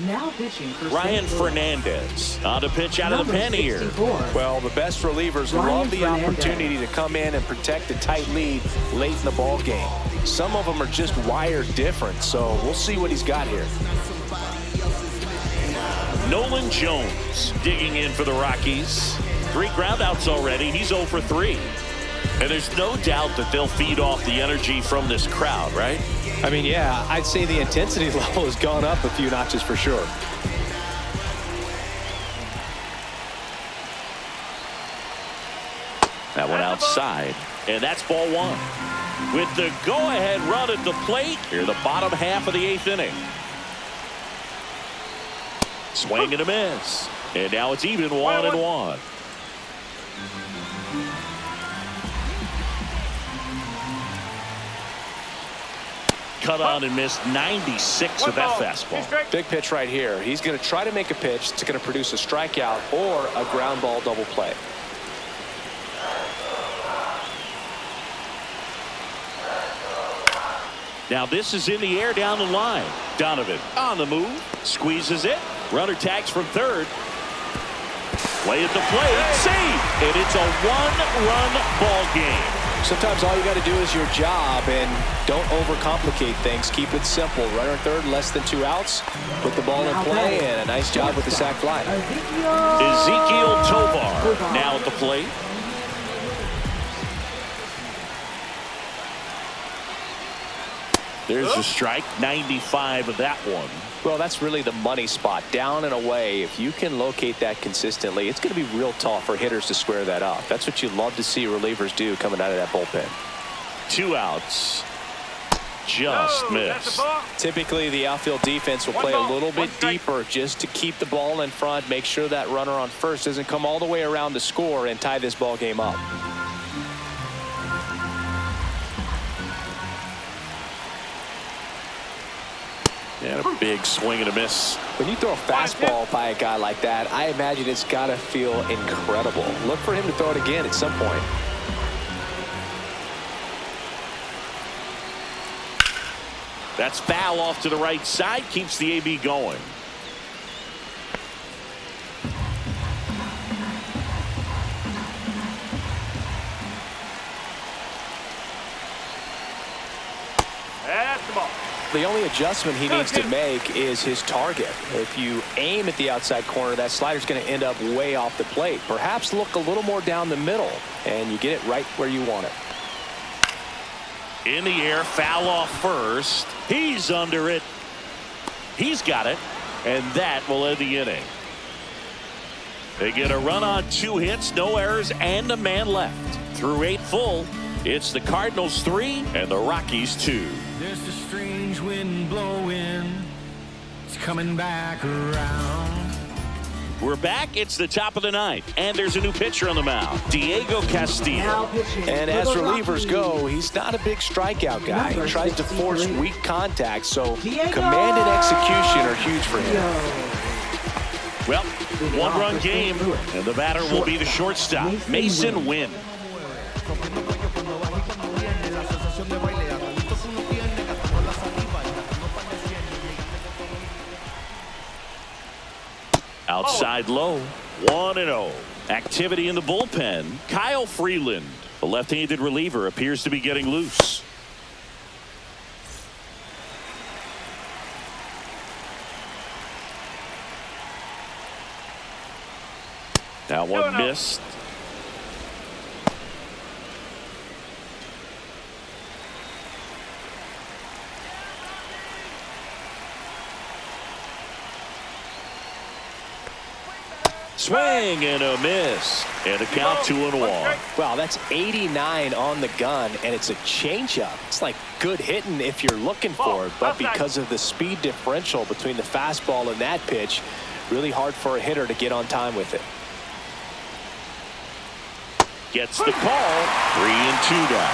Now pitching for Ryan St. Louis. Fernandez on to pitch out of the pen here. 64. Well, the best relievers love the opportunity to come in and protect a tight lead late in the ball game. Some of them are just wired different, so we'll see what he's got here. Nolan Jones digging in for the Rockies. 3 groundouts already. He's 0 for 3. And there's no doubt that they'll feed off the energy from this crowd, right? I mean, yeah, I'd say the intensity level has gone up a few notches for sure. That one outside, and that's ball 1. With the go-ahead run at the plate, here the bottom half of the 8th inning. Swing and a miss. And now it's even 1-1. Cut on and missed 96 with that fastball. Big pitch right here. He's going to try to make a pitch that's going to produce a strikeout or a ground ball double play. Now this is in the air down the line. Donovan on the move, squeezes it. Runner tags from third. Play at the plate, save, and it's a one-run ball game. Sometimes all you got to do is your job, and don't overcomplicate things. Keep it simple. Runner third, less than 2 outs. Put the ball in play, and a nice job with the sac fly. Ezekiel Tovar now at the plate. There's a strike, 95 of that one. Well, that's really the money spot, down and away. If you can locate that consistently, it's going to be real tough for hitters to square that up. That's what you love to see relievers do coming out of that bullpen. 2 outs. Just missed. Typically, the outfield defense will play a little bit deeper just to keep the ball in front, make sure that runner on first doesn't come all the way around to score and tie this ball game up. And a big swing and a miss. When you throw a fastball by a guy like that, I imagine it's got to feel incredible. Look for him to throw it again at some point. That's foul off to the right side, keeps the AB going. That's the ball. The only adjustment he needs to make is his target. If you aim at the outside corner, that slider's going to end up way off the plate. Perhaps look a little more down the middle, and you get it right where you want it. In the air, foul off first. He's under it. He's got it, and that will end the inning. They get a run on 2 hits, no errors, and a man left. Through 8 full, it's the Cardinals 3 and the Rockies 2. There's a strange wind blowing. It's coming back around. We're back. It's the top of the 9th, and there's a new pitcher on the mound, Diego Castillo. And as relievers go, he's not a big strikeout guy. He tries to force weak contact, so command and execution are huge for him. Well, 1-run game, and the batter will be the shortstop, Mason Wynn. Outside low, 1-0. Activity in the bullpen. Kyle Freeland, the left-handed reliever, appears to be getting loose. That one missed. Swing and a miss, and a count 2-1. Wow, that's 89 on the gun, and it's a changeup. It's like good hitting if you're looking for it, but because of the speed differential between the fastball and that pitch, really hard for a hitter to get on time with it. Gets the call. 3-2 down.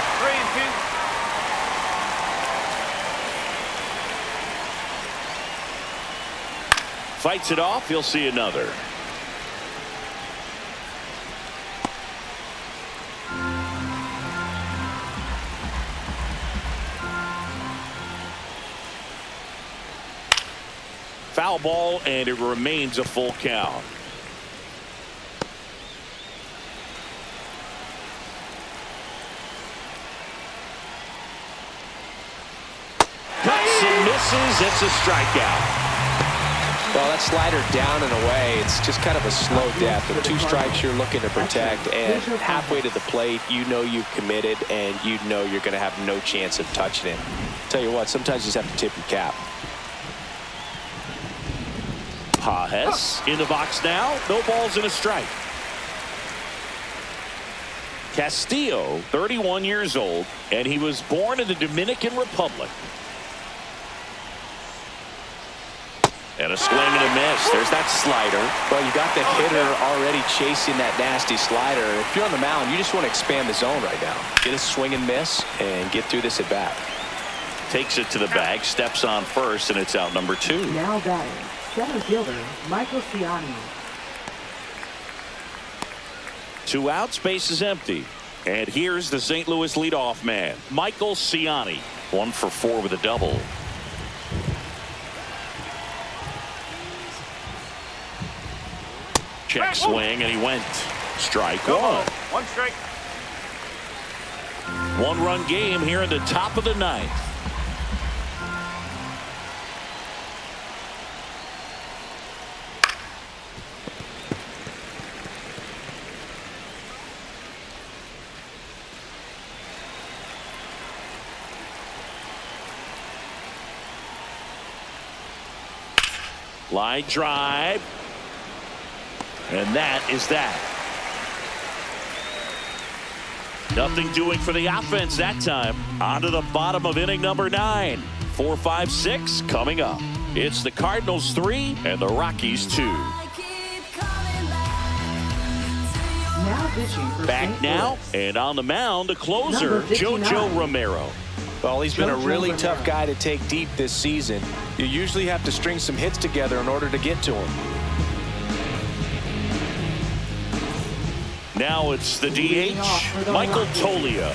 3-2. Fights it off. He'll see another. Foul ball, and it remains a full count. Cuts and misses. It's a strikeout. Well, that slider down and away, it's just kind of a slow death. With 2 strikes you're looking to protect, and halfway to the plate, you know you've committed, and you know you're going to have no chance of touching it. Tell you what, sometimes you just have to tip your cap. Pajes in the box now. No balls and a strike. Castillo, 31 years old, and he was born in the Dominican Republic. And a swing and a miss. There's that slider. Well, you got the hitter already chasing that nasty slider. If you're on the mound, you just want to expand the zone right now. Get a swing and miss and get through this at bat. Takes it to the bag, steps on first, and it's out number 2. Now batting, center fielder Michael Skenes. 2 outs, base is empty. And here's the St. Louis leadoff man, Michael Skenes. 1 for 4 with a double. Check swing, and he went. Strike 1. 1 strike. 1-run game here in the top of the 9th. Line drive. And that is that. Nothing doing for the offense that time. On to the bottom of inning number 9. 4, 5, 6 coming up. It's the Cardinals 3 and the Rockies 2. Now pitching for Back St. now, Louis. and on the mound, the closer, Number 59. JoJo Romero. Well, he's been a JoJo really Romero. tough guy to take deep this season. You usually have to string some hits together in order to get to him. Now it's the DH, Michael Tolia.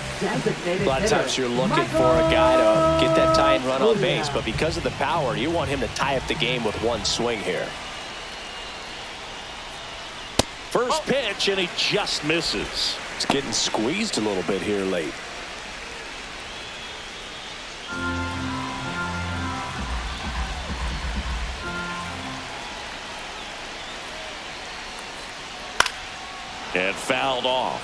A lot of times you're looking for a guy to get that tying run on base, but because of the power, you want him to tie up the game with one swing here. First pitch, and he just misses. It's getting squeezed a little bit here late. And fouled off.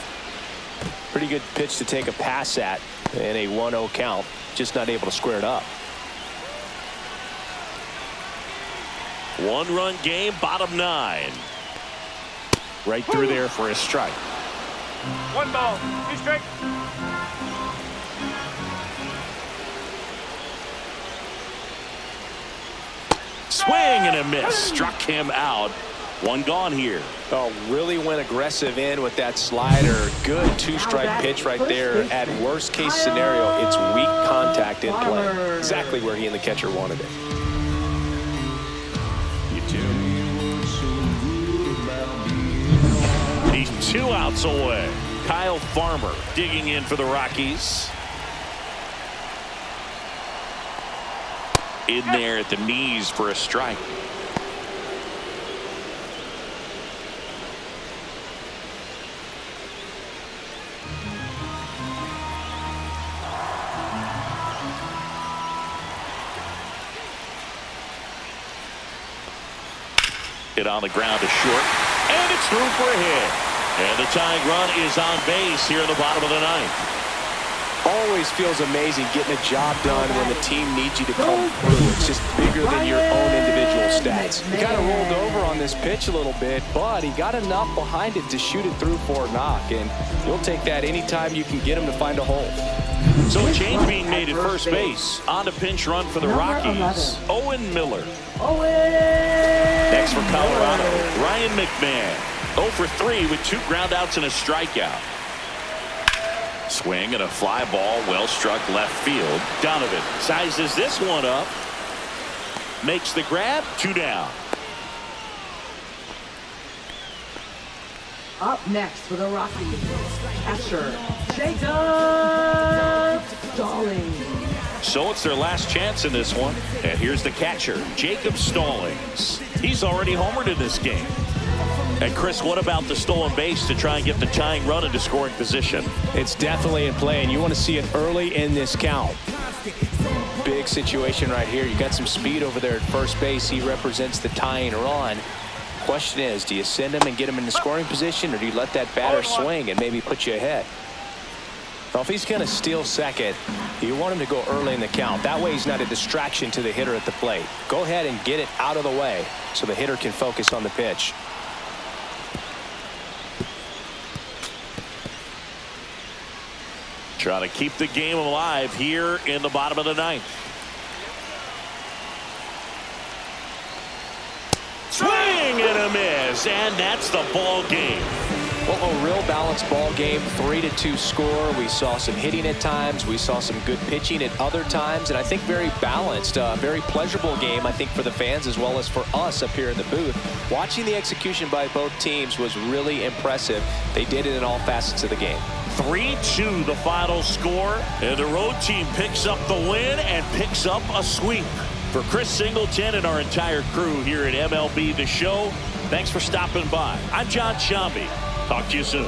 Pretty good pitch to take a pass at in a 1-0 count. Just not able to square it up. 1-run game, bottom 9. Right through there for a strike. 1 ball, 2 strike. Swing and a miss. Struck him out. 1 gone here. Oh, really went aggressive in with that slider. Good 2-strike pitch right there. At worst case scenario, it's weak contact in play. Exactly where he and the catcher wanted it. He's 2 outs away. Kyle Farmer digging in for the Rockies. In there at the knees for a strike. Hit on the ground to short, and it's through for a hit. And the tying run is on base here in the bottom of the 9th. Always feels amazing getting a job done when the team needs you to come through. It's just bigger than your own individual stats. He kind of rolled over on this pitch a little bit, but he got enough behind it to shoot it through for a knock, and you'll take that anytime you can get him to find a hole. So a change being made at first base. On a pinch run for the Rockies, Owen Miller. Next for Colorado, Ryan McMahon. 0 for 3 with 2 groundouts and a strikeout. Swing and a fly ball, well struck left field. Donovan sizes this one up. Makes the grab, 2 down. Up next for the Rockies, catcher Jacob Stallings. So it's their last chance in this one. And here's the catcher, Jacob Stallings. He's already homered in this game. And Chris, what about the stolen base to try and get the tying run into scoring position? It's definitely in play, and you want to see it early in this count. Big situation right here. You got some speed over there at first base. He represents the tying run. Question is, do you send him and get him in the scoring position, or do you let that batter swing and maybe put you ahead? Well, if he's going to steal second, you want him to go early in the count. That way he's not a distraction to the hitter at the plate. Go ahead and get it out of the way so the hitter can focus on the pitch. Trying to keep the game alive here in the bottom of the 9th. is, and that's the ball game. Well, a real balanced ball game, 3-2 score. We saw some hitting at times. We saw some good pitching at other times, and I think very balanced, very pleasurable game, I think, for the fans as well as for us up here in the booth. Watching the execution by both teams was really impressive. They did it in all facets of the game. 3-2 the final score, and the road team picks up the win and picks up a sweep. For Chris Singleton and our entire crew here at MLB The Show, thanks for stopping by. I'm John Shambi. Talk to you soon.